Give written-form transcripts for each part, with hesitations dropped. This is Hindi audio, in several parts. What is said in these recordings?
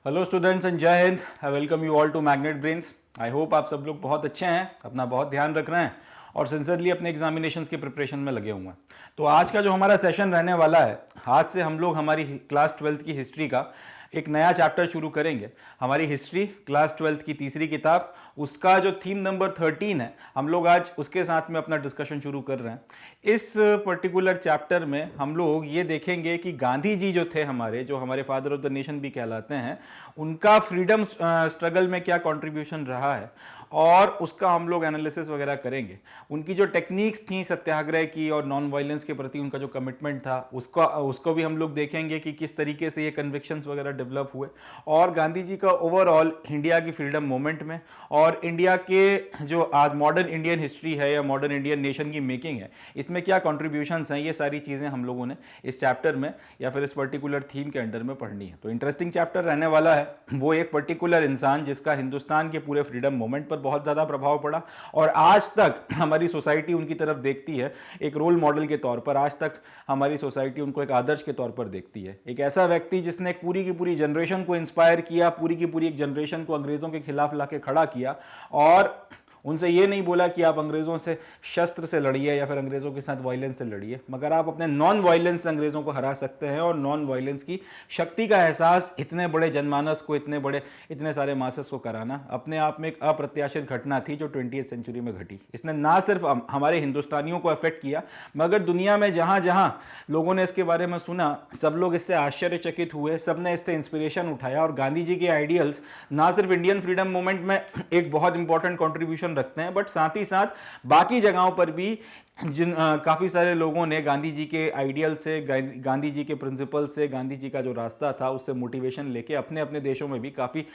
Hello students and Jai Hind. I welcome you all to Magnet Brains. I hope आप सब लोग बहुत अच्छे हैं, अपना बहुत ध्यान रख रहे हैं और सिंसियरली अपने एग्जामिनेशंस की प्रिपरेशन में लगे हुए हैं। तो आज का जो हमारा सेशन रहने वाला है, आज से हम लोग हमारी क्लास 12th की हिस्ट्री का एक नया चैप्टर शुरू करेंगे। हमारी हिस्ट्री क्लास 12th की तीसरी किताब, उसका जो थीम नंबर 13 है, हम लोग आज उसके साथ में अपना डिस्कशन शुरू कर रहे हैं। इस पर्टिकुलर चैप्टर में हम लोग ये देखेंगे कि गांधी जी जो थे हमारे, जो हमारे फादर ऑफ द नेशन भी कहलाते हैं, उनका फ्रीडम स्ट्रगल में क्या कंट्रीब्यूशन रहा है और उसका हम लोग एनालिसिस वगैरह करेंगे। उनकी जो टेक्निक्स थी सत्याग्रह की और नॉन वायलेंस के प्रति उनका जो कमिटमेंट था, उसको भी हम लोग देखेंगे कि किस तरीके से ये कन्विक्शंस वगैरह डेवलप हुए और गांधी जी का ओवरऑल इंडिया की फ्रीडम मूवमेंट में और इंडिया के जो आज मॉडर्न इंडियन हिस्ट्री है या मॉडर्न इंडियन नेशन की मेकिंग है, इसमें क्या कॉन्ट्रीब्यूशंस हैं, ये सारी चीज़ें हम लोगों ने इस चैप्टर में या फिर इस पर्टिकुलर थीम के अंडर में पढ़नी है। तो इंटरेस्टिंग चैप्टर रहने वाला है। वो एक पर्टिकुलर इंसान जिसका हिंदुस्तान के पूरे फ्रीडम मूवमेंट पर बहुत ज़्यादा प्रभाव पड़ा और आज तक हमारी सोसाइटी उनकी तरफ देखती है एक रोल मॉडल के तौर पर। आज तक हमारी सोसाइटी उनको एक आदर्श के तौर पर देखती है। एक ऐसा व्यक्ति जिसने एक पूरी की पूरी जनरेशन को इंस्पायर किया, पूरी की पूरी एक जनरेशन को अंग्रेज़ों के खिलाफ लाके खड़ा किया और उनसे ये नहीं बोला कि आप अंग्रेज़ों से शस्त्र से लड़िए या फिर अंग्रेज़ों के साथ वायलेंस से लड़िए, मगर आप अपने नॉन वायलेंस से अंग्रेज़ों को हरा सकते हैं। और नॉन वायलेंस की शक्ति का एहसास इतने बड़े जनमानस को, इतने सारे मासस को कराना अपने आप में एक अप्रत्याशित घटना थी जो 20th सेंचुरी में घटी। इसने ना सिर्फ हमारे हिंदुस्तानियों को अफेक्ट किया, मगर दुनिया में जहाँ जहाँ लोगों ने इसके बारे में सुना, सब लोग इससे आश्चर्यचकित हुए, सब ने इससे इंस्पिरेशन उठाया और गांधी जी के आइडियल्स ना सिर्फ इंडियन फ्रीडम मूवमेंट में एक बहुत इंपॉर्टेंट कॉन्ट्रीब्यूशन रखते हैं, बट साथ ही साथ बाकी जगहों पर भी काफ़ी सारे लोगों ने गांधी जी के आइडियल से, गांधी जी के प्रिंसिपल से, गांधी जी का जो रास्ता था उससे मोटिवेशन लेके अपने अपने देशों में भी काफ़ी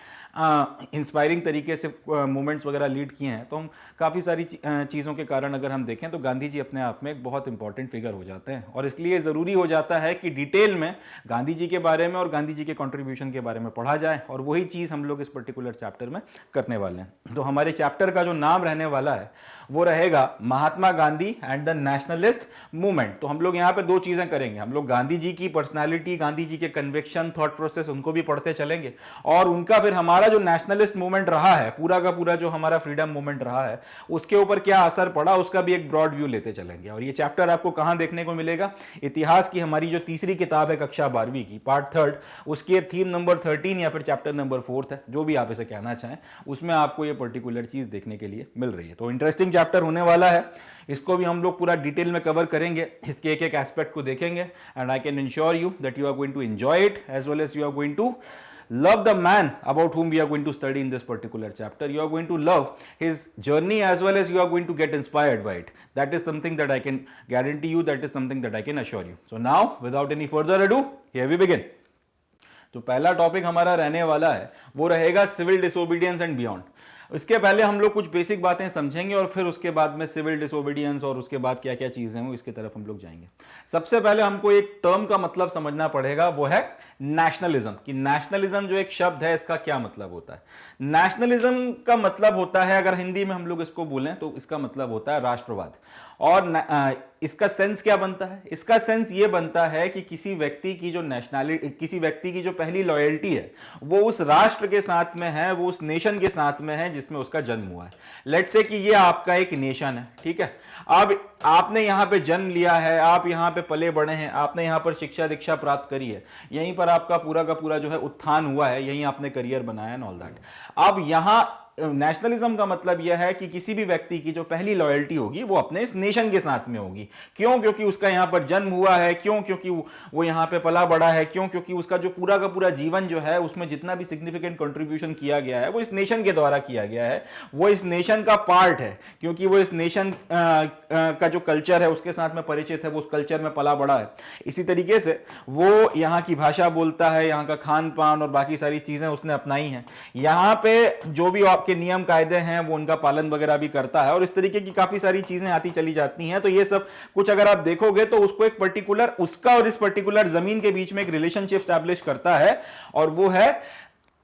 इंस्पायरिंग तरीके से मूवमेंट्स वगैरह लीड किए हैं। तो हम काफ़ी सारी चीज़ों के कारण अगर हम देखें तो गांधी जी अपने आप में एक बहुत इंपॉर्टेंट फिगर हो जाते हैं और इसलिए ज़रूरी हो जाता है कि डिटेल में गांधी जी के बारे में और गांधी जी के कॉन्ट्रीब्यूशन के बारे में पढ़ा जाए और वही चीज़ हम लोग इस पर्टिकुलर चैप्टर में करने वाले हैं। तो हमारे चैप्टर का जो नाम रहने वाला है वो रहेगा Mahatma Gandhi and the nationalist movement. तो हम लोग यहाँ पे दो चीजें करेंगे। हम लोग गांधी जी की पर्सनालिटी, गांधी जी के कन्विक्शन, थॉट प्रोसेस, उनको भी पढ़ते चलेंगे और उनका फिर हमारा जो नेशनलिस्ट मूवमेंट रहा है, पूरा का पूरा जो हमारा फ्रीडम मूवमेंट रहा है, उसके ऊपर क्या असर पड़ा, उसका भी एक ब्रॉड व्यू लेते चलेंगे। और ये चैप्टर आपको कहां देखने को मिलेगा? इतिहास की हमारी जो तीसरी किताब है कक्षा 12वीं की, पार्ट 3, उसकी थीम नंबर 13 या फिर चैप्टर नंबर 4 है, जो भी आप इसे कहना चाहें, उसमें आपको ये पर्टिकुलर चीज देखने के लिए मिल रही है। तो इंटरेस्टिंग चैप्टर होने वाला है, इसको भी हम लोग पूरा डिटेल में कवर करेंगे, इसके एक एक एस्पेक्ट को देखेंगे and I can ensure you that you are going to enjoy it as well as you are going to love the man about whom we are going to study in this particular chapter. You are going to love his journey as well as you are going to get inspired by it. That is something that I can guarantee you, that is something that I can assure you. So now without any further ado, here we begin. तो पहला टॉपिक हमारा रहने वाला है वो रहेगा सिविल डिसोबीडियंस एंड बियॉन्ड। इसके पहले हम लोग कुछ बेसिक बातें समझेंगे और फिर उसके बाद में सिविल डिसोबीडियंस और उसके बाद क्या क्या चीजें हैं इसकी तरफ हम लोग जाएंगे। सबसे पहले हमको एक टर्म का मतलब समझना पड़ेगा, वो है नेशनलिज्म। कि नेशनलिज्म जो एक शब्द है, इसका क्या मतलब होता है? नेशनलिज्म का मतलब होता है, अगर हिंदी में हम लोग इसको बोलें तो इसका मतलब होता है राष्ट्रवाद। और इसका सेंस क्या बनता है? इसका सेंस ये बनता है कि किसी व्यक्ति की जो नेशनैलिटी, किसी व्यक्ति की जो पहली लॉयल्टी है वो उस राष्ट्र के साथ में है, वो उस नेशन के साथ में है जिसमें उसका जन्म हुआ है। लेट्स से कि ये आपका एक नेशन है, ठीक है। अब आपने यहां पे जन्म लिया है, आप यहां पे पले बड़े हैं, आपने यहां पर शिक्षा दीक्षा प्राप्त करी है, यहीं पर आपका पूरा का पूरा जो है उत्थान हुआ है, यहीं आपने करियर बनाया एंड ऑल दैट। अब यहां नेशनलिज्म का मतलब यह है कि किसी भी व्यक्ति की जो पहली लॉयल्टी होगी वो अपने इस नेशन के साथ में होगी। क्यों? क्योंकि उसका यहां पर जन्म हुआ है। क्यों? क्योंकि वो यहां पे पला बड़ा है। क्यों? क्योंकि उसका जो पूरा का पूरा जीवन जो है उसमें जितना भी सिग्निफिकेंट कंट्रीब्यूशन किया गया है वो इस नेशन के द्वारा किया गया है, वो इस नेशन का पार्ट है, क्योंकि वो इस नेशन का जो कल्चर है उसके साथ में परिचित है, वो उस कल्चर में पला बड़ा है। इसी तरीके से वो यहाँ की भाषा बोलता है, यहाँ का खान पान और बाकी सारी चीजें उसने अपनाई हैं। यहाँ पे जो भी आपके नियम कायदे हैं वो उनका पालन वगैरह भी करता है और इस तरीके की काफी सारी चीजें आती चली जाती हैं। तो ये सब कुछ अगर आप देखोगे तो उसको एक पर्टिकुलर, उसका और इस पर्टिकुलर जमीन के बीच में एक रिलेशनशिप स्टैब्लिश करता है और वो है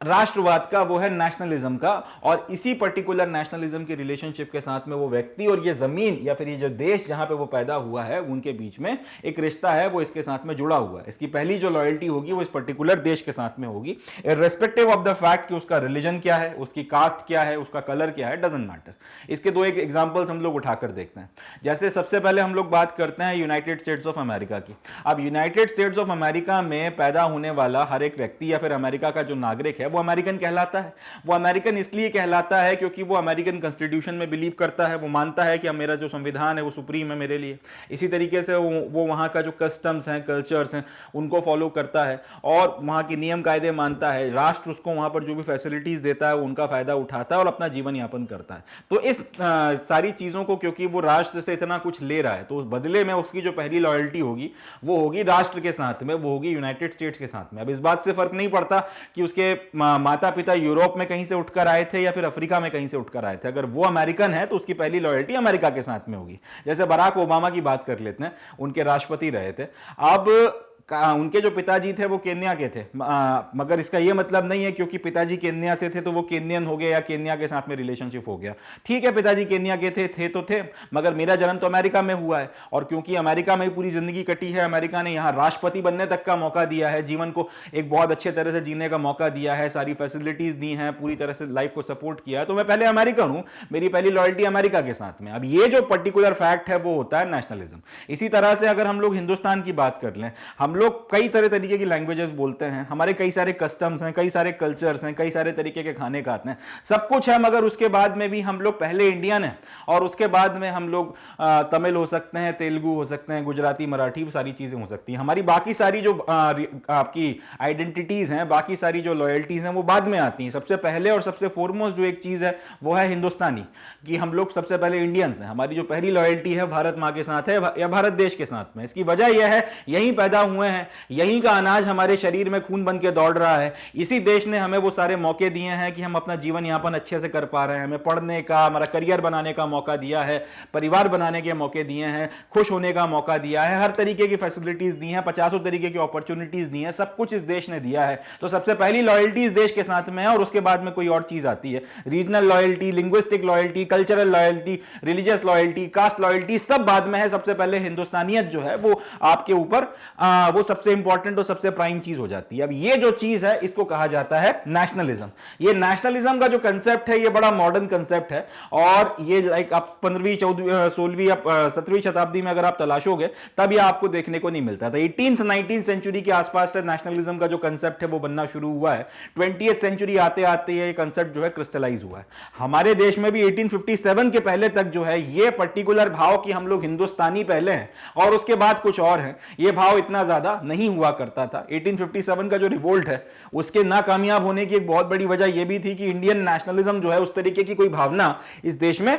राष्ट्रवाद का, वो है नेशनलिज्म का। और इसी पर्टिकुलर नेशनलिज्म के रिलेशनशिप के साथ में वो व्यक्ति और ये जमीन या फिर ये जो देश जहां पे वो पैदा हुआ है उनके बीच में एक रिश्ता है, वो इसके साथ में जुड़ा हुआ है। इसकी पहली जो लॉयल्टी होगी वो इस पर्टिकुलर देश के साथ में होगी, इर्रेस्पेक्टिव ऑफ द फैक्ट कि उसका रिलीजन क्या है, उसकी कास्ट क्या है, उसका कलर क्या है, डजंट मैटर। इसके दो एक एग्जांपल्स हम लोग उठाकर देखते हैं। जैसे सबसे पहले हम लोग बात करते हैं यूनाइटेड स्टेट्स ऑफ अमेरिका की। अब यूनाइटेड स्टेट्स ऑफ अमेरिका में पैदा होने वाला हर एक व्यक्ति या फिर अमेरिका का जो नागरिक है वो अमेरिकन कहलाता है। वो अमेरिकन इसलिए कहलाता है क्योंकि वो अमेरिकन कॉन्स्टिट्यूशन में बिलीव करता है, वो मानता है कि मेरा जो संविधान है वो सुप्रीम है मेरे लिए। इसी तरीके से वो वहां का जो कस्टम्स हैं, कल्चर्स हैं, उनको फॉलो करता है और वहां के नियम कायदे मानता है। राष्ट्र उसको वहां पर जो भी फैसिलिटीज देता है उनका फायदा उठाता है और अपना जीवन यापन करता है। तो इस सारी चीजों को, क्योंकि वो राष्ट्र से इतना कुछ ले रहा है, तो उस बदले में उसकी जो पहली लॉयल्टी होगी वो होगी राष्ट्र के साथ में, वो होगी यूनाइटेड स्टेट्स के साथ में। अब इस बात से फर्क नहीं पड़ता कि उसके माता पिता यूरोप में कहीं से उठकर आए थे या फिर अफ्रीका में कहीं से उठकर आए थे, अगर वो अमेरिकन है तो उसकी पहली लॉयल्टी अमेरिका के साथ में होगी। जैसे बराक ओबामा की बात कर लेते हैं, उनके राष्ट्रपति रहे थे। अब उनके जो पिताजी थे वो केन्या के थे, मगर इसका ये मतलब नहीं है क्योंकि पिताजी केन्या से थे तो वो केन्यन हो गए या केन्या के साथ में रिलेशनशिप हो गया। ठीक है, पिताजी केन्या के थे तो थे, मगर मेरा जन्म तो अमेरिका में हुआ है और क्योंकि अमेरिका में पूरी जिंदगी कटी है, अमेरिका ने यहाँ राष्ट्रपति बनने तक का मौका दिया है, जीवन को एक बहुत अच्छे तरह से जीने का मौका दिया है, सारी फैसिलिटीज दी हैं, पूरी तरह से लाइफ को सपोर्ट किया है, तो मैं पहले अमेरिकन हूं, मेरी पहली लॉयल्टी अमेरिका के साथ में। अब ये जो पर्टिकुलर फैक्ट है वो होता है नेशनलिज्म। इसी तरह से अगर हम लोग हिंदुस्तान की बात कर लें, हम लोग कई तरह तरीके की लैंग्वेजेस बोलते हैं, हमारे कई सारे कस्टम्स हैं, कई सारे कल्चर्स हैं, कई सारे तरीके के खाने खाते हैं, सब कुछ है, मगर उसके बाद में भी हम लोग पहले इंडियन हैं और उसके बाद में हम लोग तमिल हो सकते हैं, तेलुगु हो सकते हैं, गुजराती, मराठी, वो सारी चीजें हो सकती हैं। हमारी बाकी सारी जो आपकी आइडेंटिटीज हैं, बाकी सारी जो लॉयल्टीज हैं वो बाद में आती हैं। सबसे पहले और सबसे फोरमोस्ट जो एक चीज है वो है हिंदुस्तानी, कि हम लोग सबसे पहले इंडियंस हैं। हमारी जो पहली लॉयल्टी है भारत माँ के साथ है या भारत देश के साथ में। इसकी वजह यह है यहीं पैदा हुए हैं, यहीं का अनाज हमारे शरीर में खून बन के दौड़ रहा है। इसी देश ने हमें वो सारे मौके दिए हैं कि हम अपना जीवन यापन अच्छे से कर पा रहे हैं, हमें पढ़ने का, हमारा करियर बनाने का मौका दिया है, परिवार बनाने के मौके दिए हैं, खुश होने का मौका दिया है, हर तरीके की फैसिलिटीज दी हैं, 50 तरीके की अपॉर्चुनिटीज दी हैं, सब कुछ इस देश ने दिया है। तो सबसे पहली लॉयल्टी इस देश के साथ में है और उसके बाद में कोई और चीज आती है, regional loyalty, linguistic loyalty, cultural loyalty, religious loyalty, caste loyalty, सब बाद में है। सबसे पहले हिंदुस्तानियत जो है वो आपके ऊपर वो सबसे इंपॉर्टेंट और सबसे प्राइम चीज हो जाती है। अब ये जो चीज है इसको कहा जाता है नेशनलिज्म। ये नेशनलिज्म का जो कंसेप्ट है ये बड़ा मॉडर्न कंसेप्ट है और ये लाइक आप 15वीं 14वीं 16वीं या 17वीं शताब्दी में अगर आप तलाशोगे तब ये आपको देखने को नहीं मिलता था। 18th 19th सेंचुरी के आसपास से नेशनलिज्म का जो कंसेप्ट है वो बनना शुरू हुआ है। 20th सेंचुरी आते आते ये कंसेप्ट जो है क्रिस्टलाइज हुआ है। हमारे देश में भी 1857 के पहले तक जो है ये पर्टिकुलर भाव कि हम लोग हिंदुस्तानी पहले हैं और उसके बाद कुछ और हैं, ये भाव इतना ज्यादा नहीं हुआ करता था। 1857 का जो रिवोल्ट है उसके नाकामयाब होने की एक बहुत बड़ी वजह यह भी थी कि इंडियन नेशनलिज्म जो है उस तरीके की कोई भावना इस देश में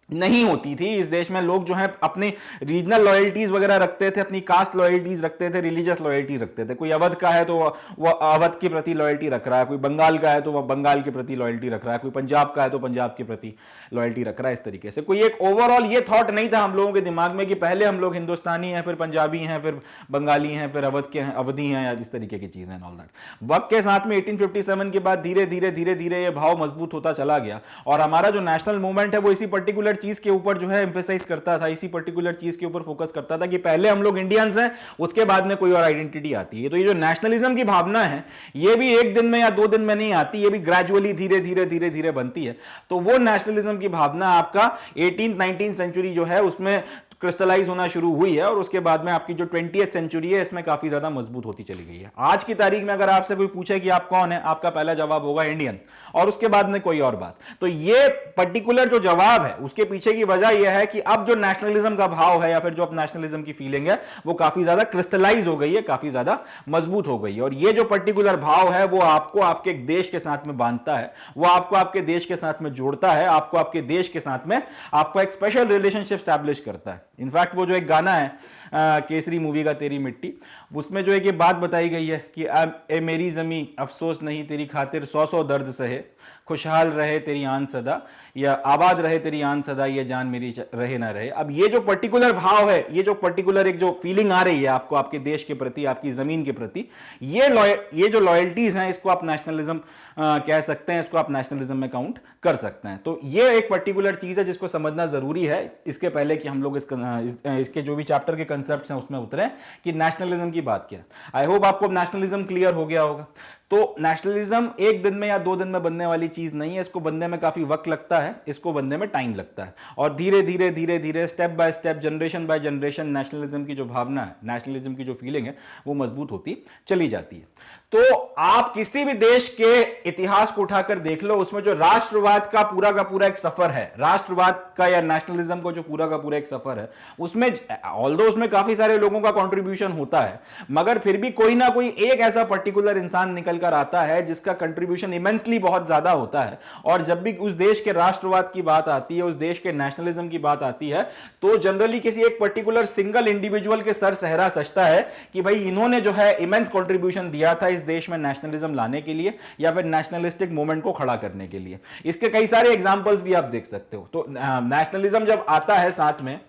नहीं होती थी। इस देश में लोग जो है अपनी रीजनल लॉयल्टीज वगैरह रखते थे, अपनी कास्ट लॉयल्टीज रखते थे, रिलीजियस लॉयल्टी रखते थे। कोई अवध का है तो वह अवध के प्रति लॉयल्टी रख रहा है, कोई बंगाल का है तो वह बंगाल के प्रति लॉयल्टी रख रहा है, कोई पंजाब का है तो पंजाब के प्रति लॉयल्टी रख रहा है। इस तरीके से कोई एक ओवरऑल ये थॉट नहीं था हम लोगों के दिमाग में कि पहले हम लोग हिंदुस्तानी हैं, फिर पंजाबी हैं, फिर बंगाली हैं, फिर अवध के हैं, अवधी हैं, या इस तरीके की चीजें ऑल दैट। वक्त के साथ में 1857 के बाद धीरे धीरे धीरे धीरे ये भाव मजबूत होता चला गया और हमारा जो नेशनल मूवमेंट है वो इसी पर्टिकुलर चीज के ऊपर जो है एम्फेसाइज करता था, इसी पर्टिकुलर चीज के ऊपर फोकस करता था कि पहले हम लोग इंडियंस हैं, उसके बाद में कोई और आइडेंटिटी आती है। तो ये जो नेशनलिज्म की भावना है ये भी एक दिन में या 2 दिन में नहीं आती, ये भी ग्रेजुअली धीरे धीरे धीरे धीरे बनती है। तो वो नेशनलिज्म की भावना आपका 18th 19th सेंचुरी जो है उसमें क्रिस्टलाइज होना शुरू हुई है और उसके बाद में आपकी जो 20th सेंचुरी है इसमें काफी ज्यादा मजबूत होती चली गई है। आज की तारीख में अगर आपसे कोई पूछे कि आप कौन है, आपका पहला जवाब होगा इंडियन और उसके बाद में कोई और बात। तो ये पर्टिकुलर जो जवाब है उसके पीछे की वजह यह है कि अब जो नेशनलिज्म का भाव है या फिर जो अब नेशनलिज्म की फीलिंग है वो काफी ज्यादा क्रिस्टलाइज हो गई है, काफी ज्यादा मजबूत हो गई है। और ये जो पर्टिकुलर भाव है वो आपको आपके देश के साथ में बांधता है, वो आपको आपके देश के साथ में जोड़ता है, आपको आपके देश के साथ में आपको एक स्पेशल रिलेशनशिप स्टैब्लिश करता है। इनफैक्ट वो जो एक गाना है केसरी मूवी का तेरी मिट्टी, उसमें जो है कि बात बताई गई है कि ए मेरी जमी अफसोस नहीं तेरी खातिर सौ सौ दर्द सहे, खुशहाल रहे तेरी आन सदा या आबाद रहे तेरी आन सदा, ये जान मेरी रहे ना रहे। अब ये जो पर्टिकुलर भाव है, ये जो पर्टिकुलर एक जो फीलिंग आ रही है आपको आपके देश के प्रति, आपकी जमीन के प्रति, ये जो लॉयल्टीज हैं, इसको आप नेशनलिज्म कह सकते हैं, इसको आप नेशनलिज्म में काउंट कर सकते हैं। तो ये एक पर्टिकुलर चीज है जिसको समझना जरूरी है इसके पहले कि हम लोग इसके जो भी चैप्टर के कंसेप्ट्स हैं उसमें उतरे कि नेशनलिज्म की बात क्या। आई होप आपको नेशनलिज्म क्लियर हो गया होगा। तो नेशनलिज्म एक दिन में या 2 दिन में बनने वाली चीज नहीं है, इसको बनने में काफी वक्त लगता है, इसको बनने में टाइम लगता है, और धीरे धीरे धीरे धीरे step by step, generation by generation nationalism की जो भावना है, नेशनलिज्म की जो फीलिंग है, वो मजबूत होती चली जाती है। तो आप किसी भी देश के इतिहास को उठाकर देख लो, उसमें जो राष्ट्रवाद का पूरा एक सफर है, राष्ट्रवाद का या नेशनलिज्म का जो पूरा एक सफर है, उसमें ऑल्दो उसमें काफी सारे लोगों का कंट्रीब्यूशन होता है, मगर फिर भी कोई ना कोई एक ऐसा पर्टिकुलर इंसान निकल कर आता है जिसका कंट्रीब्यूशन इमेंसली बहुत ज्यादा होता है। और जब भी उस देश के राष्ट्रवाद की बात आती है, उस देश के नेशनलिज्म की बात आती है, तो जनरली किसी एक पर्टिकुलर सिंगल इंडिविजुअल के सर सहरा सजता है कि भाई इन्होंने जो है इमेंस कंट्रीब्यूशन दिया था इस देश में नेशनलिज्म लाने के लिए या फिर नेशनलिस्टिक मूवमेंट को खड़ा करने के लिए। इसके कई सारे एग्जांपल्स भी आप देख सकते हो। तो नेशनलिज्म जब आता है, साथ में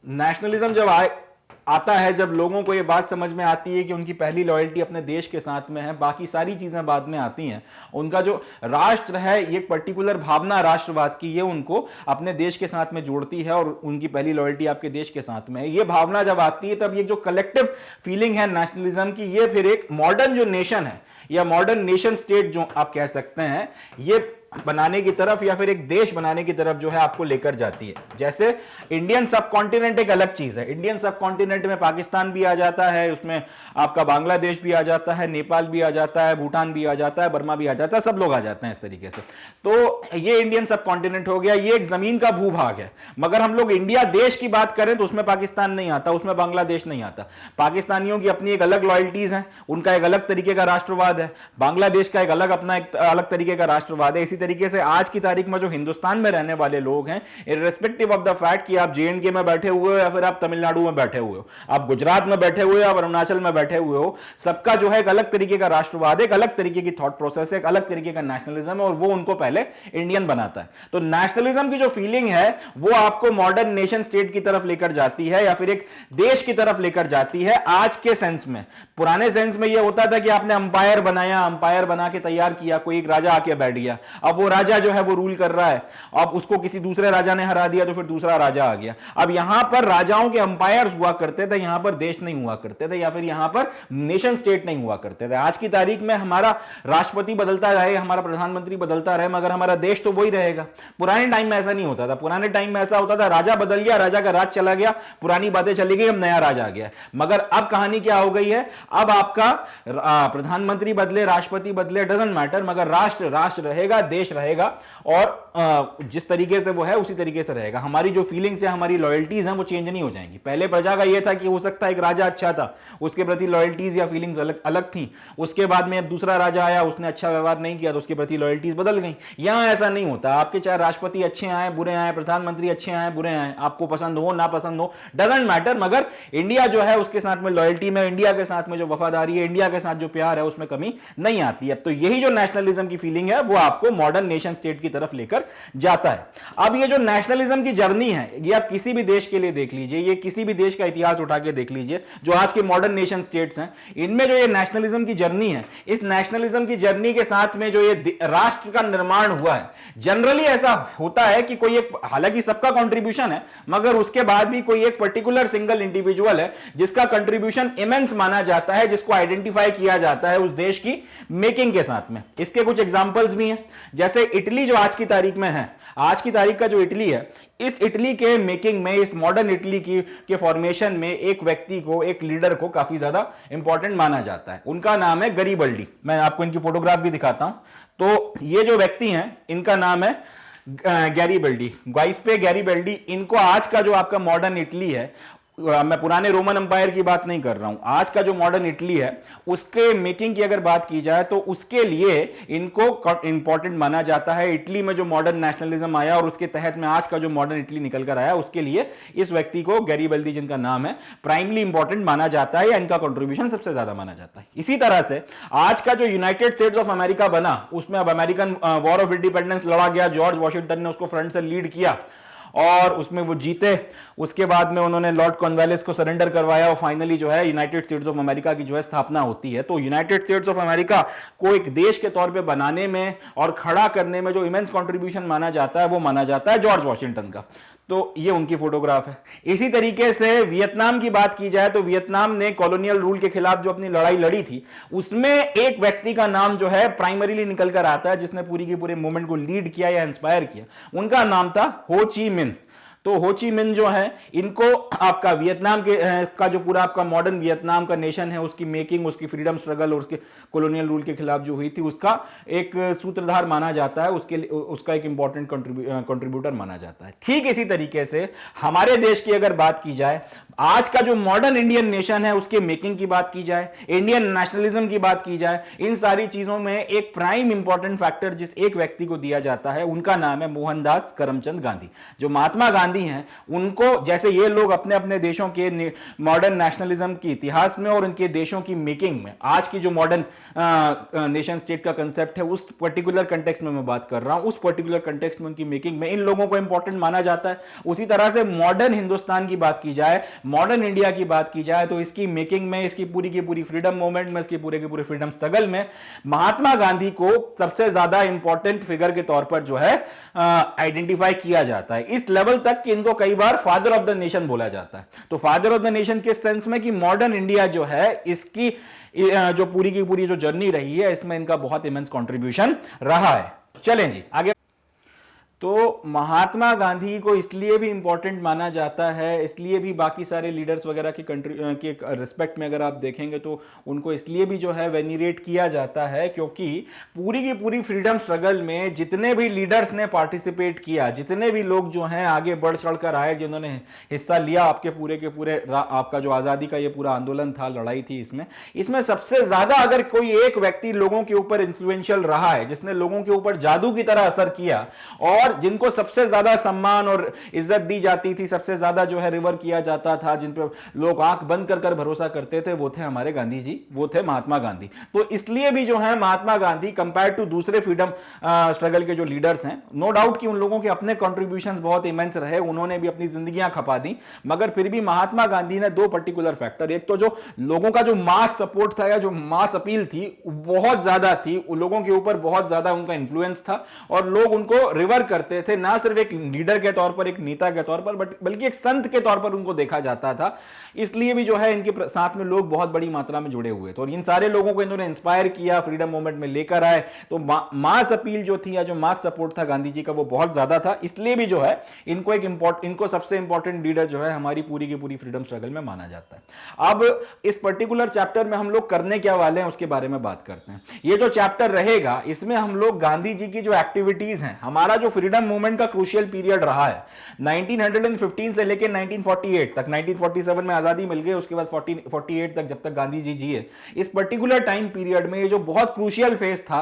नेशनलिज्म जब आता है, जब लोगों को यह बात समझ में आती है कि उनकी पहली लॉयल्टी अपने देश के साथ में है, बाकी सारी चीजें बाद में आती हैं, उनका जो राष्ट्र है, ये पर्टिकुलर भावना राष्ट्रवाद की, ये उनको अपने देश के साथ में जोड़ती है और उनकी पहली लॉयल्टी आपके देश के साथ में है। ये भावना जब आती है, तब ये जो कलेक्टिव फीलिंग है नेशनलिज्म की, ये फिर एक मॉडर्न जो नेशन है या मॉडर्न नेशन स्टेट जो आप कह सकते हैं, ये बनाने की तरफ या फिर एक देश बनाने की तरफ जो है आपको लेकर जाती है। जैसे इंडियन सब कॉन्टिनेंट एक अलग चीज है, इंडियन सब कॉन्टिनेंट में पाकिस्तान भी आ जाता है, उसमें आपका बांग्लादेश भी आ जाता है, नेपाल भी आ जाता है, भूटान भी आ जाता है, बर्मा भी आ जाता है, सब लोग आ जाते हैं इस तरीके से। तो ये इंडियन सब कॉन्टिनेंट हो गया, ये एक जमीन का भूभाग है। मगर हम लोग इंडिया देश की बात करें तो उसमें पाकिस्तान नहीं आता, उसमें बांग्लादेश नहीं आता। पाकिस्तानियों की अपनी एक अलग लॉयल्टीज है, उनका एक अलग तरीके का राष्ट्रवाद है, बांग्लादेश का एक अलग अपना एक अलग तरीके का राष्ट्रवाद है। इसी तरीके से आज की तारीख में जो हिंदुस्तान में रहने वाले लोग हैं, इररिस्पेक्टिव ऑफ द फैक्ट कि आप जेएंडके में बैठे हुए हो या फिर आप तमिलनाडु में बैठे हुए हो, आप गुजरात में बैठे हुए हो या अरुणाचल में बैठे हुए हो, सबका जो है एक अलग तरीके का राष्ट्रवाद है, एक अलग तरीके की थॉट प्रोसेस है, एक अलग तरीके का नेशनलिज्म है, और वो उनको पहले इंडियन बनाता है। तो नेशनलिज्म की जो फीलिंग है वो आपको मॉडर्न नेशन स्टेट की तरफ लेकर जाती है या फिर एक देश की तरफ लेकर जाती है आज के सेंस में। पुराने सेंस में यह होता था कि आपने अंपायर बनाया, अंपायर बना के तैयार किया, कोई एक राजा आके बैठ गया, अब वो राजा जो है वो रूल कर रहा है, अब उसको किसी दूसरे राजा ने हरा दिया तो फिर दूसरा राजा आ गया। अब यहां पर राजाओं के अंपायर्स हुआ करते थे, यहां पर देश नहीं हुआ करते थे या फिर यहां पर नेशन स्टेट नहीं हुआ करते थे। आज की तारीख में हमारा राष्ट्रपति बदलता रहे, हमारा प्रधानमंत्री बदलता रहे, मगर हमारा देश तो वही रहेगा। पुराने टाइम में ऐसा नहीं होता था, पुराने टाइम में ऐसा होता था राजा बदल गया, राजा का राज चला गया, पुरानी बातें चली गई, अब नया राजा आ गया। मगर अब कहानी क्या हो गई है, अब आपका प्रधानमंत्री बदले, राष्ट्रपति बदले, डजंट मैटर, मगर राष्ट्र राष्ट्र रहेगा, देश रहेगा, और जिस तरीके से वो है उसी तरीके से रहेगा। हमारी जो फीलिंग्स है, हमारी लॉयल्टीज हैं, वो चेंज नहीं हो जाएंगी। पहले प्रजा का ये था कि हो सकता है एक राजा अच्छा था, उसके प्रति लॉयल्टीज या फीलिंग्स अलग अलग थी, उसके बाद में अब दूसरा राजा आया, उसने अच्छा व्यवहार नहीं किया तो उसके प्रति लॉयल्टीज बदल गई। यहां ऐसा नहीं होता, आपके चाहे राष्ट्रपति अच्छे आए बुरे आए, प्रधानमंत्री अच्छे आए बुरे आए, आपको पसंद हो ना पसंद हो, डजंट मैटर, मगर इंडिया जो है उसके साथ में लॉयल्टी में, इंडिया के साथ में जो वफादारी है, इंडिया के साथ जो प्यार है, उसमें कमी नहीं आती है। तो यही जो नेशनलिज्म की फीलिंग है वो आपको मॉडर्न नेशन स्टेट की तरफ लेकर जाता है। अब ये जो नेशनलिज्म की जर्नी है, ये आप किसी भी देश के लिए देख लीजिए, ये किसी भी देश का इतिहास उठा के देख लीजिए, जो आज के मॉडर्न नेशन स्टेट्स हैं, इनमें जो ये नेशनलिज्म की जर्नी है, इस नेशनलिज्म की जर्नी के साथ में जो ये राष्ट्र का निर्माण हुआ है, जनरली ऐसा होता है कि कोई एक, हालांकि सबका कंट्रीब्यूशन है, मगर उसके बाद भी कोई एक पर्टिकुलर सिंगल इंडिविजुअल है जिसका कंट्रीब्यूशन इमेंस माना जाता है, जिसको आइडेंटिफाई किया जाता है उस देश की मेकिंग के साथ में। इसके कुछ एग्जांपल्स भी हैं, जैसे इटली जो आज की तारीख में है, आज की तारीख का जो इटली है, इस इटली के मेकिंग में, इस मॉडर्न इटली की के फॉर्मेशन में एक व्यक्ति को, एक लीडर को काफी ज्यादा इंपॉर्टेंट माना जाता है। उनका नाम है गरीबल्डी। मैं आपको इनकी फोटोग्राफ भी दिखाता हूं। तो ये जो व्यक्ति हैं, इनका नाम है गैरिबल्डी, गाइस्पे गैरिबल्डी। इनको आज का जो आपका मॉडर्न इटली है, मैं पुराने रोमन अंपायर की बात नहीं कर रहा हूं, आज का जो मॉडर्न इटली है उसके मेकिंग की अगर बात की जाए तो उसके लिए इनको इंपॉर्टेंट माना जाता है। इटली में जो मॉडर्न नेशनलिज्म आया और उसके तहत में आज का जो मॉडर्न इटली निकल कर आया, उसके लिए इस व्यक्ति को, गैरिबल्दी जिनका नाम है, प्राइमली इंपॉर्टेंट माना जाता है या इनका कंट्रीब्यूशन सबसे ज्यादा माना जाता है। इसी तरह से आज का जो यूनाइटेड स्टेट्स ऑफ अमेरिका बना, उसमें अब अमेरिकन वॉर ऑफ इंडिपेंडेंस लड़ा गया, जॉर्ज वॉशिंगटन ने उसको फ्रंट से लीड किया और उसमें वो जीते। उसके बाद में उन्होंने लॉर्ड कॉर्नवालिस को सरेंडर करवाया और फाइनली जो है यूनाइटेड स्टेट्स ऑफ अमेरिका की जो है स्थापना होती है। तो यूनाइटेड स्टेट्स ऑफ अमेरिका को एक देश के तौर पे बनाने में और खड़ा करने में जो इमेंस कंट्रीब्यूशन माना जाता है वो माना जाता है जॉर्ज वॉशिंगटन का। तो ये उनकी फोटोग्राफ है। इसी तरीके से वियतनाम की बात की जाए तो वियतनाम ने कॉलोनियल रूल के खिलाफ जो अपनी लड़ाई लड़ी थी, उसमें एक व्यक्ति का नाम जो है प्राइमरीली निकल कर आता है जिसने पूरी की पूरे मूवमेंट को लीड किया या इंस्पायर किया। उनका नाम था हो ची मिन। तो हो ची मिन जो है, इनको आपका वियतनाम के का जो पूरा आपका मॉडर्न वियतनाम का नेशन है, उसकी मेकिंग, उसकी फ्रीडम स्ट्रगल और उसके कॉलोनियल रूल के खिलाफ जो हुई थी, उसका एक सूत्रधार माना जाता है, उसके उसका एक इंपॉर्टेंट कंट्रीब्यूटर माना जाता है। ठीक इसी तरीके से हमारे देश की अगर बात की जाए, आज का जो मॉडर्न इंडियन नेशन है उसके मेकिंग की बात की जाए, इंडियन नेशनलिज्म की बात की जाए, इन सारी चीजों में एक प्राइम इंपॉर्टेंट फैक्टर जिस एक व्यक्ति को दिया जाता है, उनका नाम है मोहनदास करमचंद गांधी। जो महात्मा गांधी हैं, उनको जैसे ये लोग अपने अपने देशों के मॉडर्न नेशनलिज्म के इतिहास में और उनके देशों की मेकिंग में, आज की जो मॉडर्न नेशन स्टेट का कंसेप्ट है, उस पर्टिकुलर कंटेक्स्ट में मैं बात कर रहा हूं, उस पर्टिकुलर कंटेक्स्ट में उनकी मेकिंग में इन लोगों को इंपॉर्टेंट माना जाता है। उसी तरह से मॉडर्न हिंदुस्तान की बात की जाए, मॉडर्न इंडिया की बात की जाए, तो इसकी मेकिंग में, इसकी पूरी की पूरी फ्रीडम मूवमेंट में, इसकी पूरे के पूरे फ्रीडम स्ट्रगल में महात्मा गांधी को सबसे ज्यादा इंपॉर्टेंट फिगर के तौर पर जो है आइडेंटिफाई किया जाता है, इस लेवल तक कि इनको कई बार फादर ऑफ द नेशन बोला जाता है। तो फादर ऑफ द नेशन किस सेंस में कि मॉडर्न इंडिया जो है, इसकी जो पूरी की पूरी जो जर्नी रही है, इसमें इनका बहुत इमेंस कंट्रीब्यूशन रहा है। चलें जी आगे। तो महात्मा गांधी को इसलिए भी इंपॉर्टेंट माना जाता है, इसलिए भी बाकी सारे लीडर्स वगैरह की रिस्पेक्ट में अगर आप देखेंगे तो उनको इसलिए भी जो है वेनिरेट किया जाता है, क्योंकि पूरी की पूरी फ्रीडम स्ट्रगल में जितने भी लीडर्स ने पार्टिसिपेट किया, जितने भी लोग जो हैं आगे बढ़ चढ़ कर आए, जिन्होंने हिस्सा लिया आपके पूरे के पूरे आपका जो आज़ादी का ये पूरा आंदोलन था, लड़ाई थी, इसमें सबसे ज्यादा अगर कोई एक व्यक्ति लोगों के ऊपर इंफ्लुएंशियल रहा है, जिसने लोगों के ऊपर जादू की तरह असर किया और जिनको सबसे ज्यादा सम्मान और इज्जत दी जाती थी, सबसे ज्यादा जो है रिवर किया जाता था, जिन पे लोग आंख बंद कर कर भरोसा करते थे, वो थे हमारे गांधी जी, वो थे महात्मा गांधी। तो इसलिए भी जो है महात्मा गांधी कंपेयर टू दूसरे फ्रीडम स्ट्रगल के जो लीडर्स हैं, नो डाउट कि उन लोगों के अपने कॉन्ट्रीब्यूशंस बहुत इमेंस रहे, उन्होंने भी अपनी जिंदगियां खपा दी, मगर फिर भी महात्मा गांधी ने दो पर्टिकुलर फैक्टर, एक तो जो लोगों का जो मास सपोर्ट था या जो मास अपील थी बहुत ज्यादा थी, लोगों के ऊपर बहुत ज्यादा उनका इंफ्लुएंस था और लोग उनको रिवर करते थे, ना सिर्फ एक लीडर के तौर पर, एक नेता के तौर पर, बल्कि एक संत के तौर पर उनको देखा जाता था। इसलिए भी जो है इनके साथ में लोग बहुत बड़ी मात्रा में जुड़े हुए थे और इन सारे लोगों को इन्होंने इंस्पायर किया, फ्रीडम मूवमेंट में लेकर आए। तो मास अपील जो थी या जो मास सपोर्ट था गांधी जी का, वो बहुत ज्यादा था। इसलिए भी जो है इनको सबसे इंपॉर्टेंट लीडर जो है हमारी पूरी की पूरी फ्रीडम स्ट्रगल में माना जाता है। अब इस पर्टिकुलर चैप्टर में हम लोग करने क्या वाले हैं उसके बारे में बात करते हैं। ये जो चैप्टर रहेगा, इसमें हम लोग गांधी जी की जो एक्टिविटीज हैं, हमारा जो फ्रीडम मूवमेंट का क्रूशियल पीरियड रहा है 1915 से लेकर 1948 तक, 1947 में आजादी मिल गई, उसके बाद 48 तक जब तक गांधी जी जिए, इस पर्टिकुलर टाइम पीरियड में ये जो बहुत क्रूशियल फेज था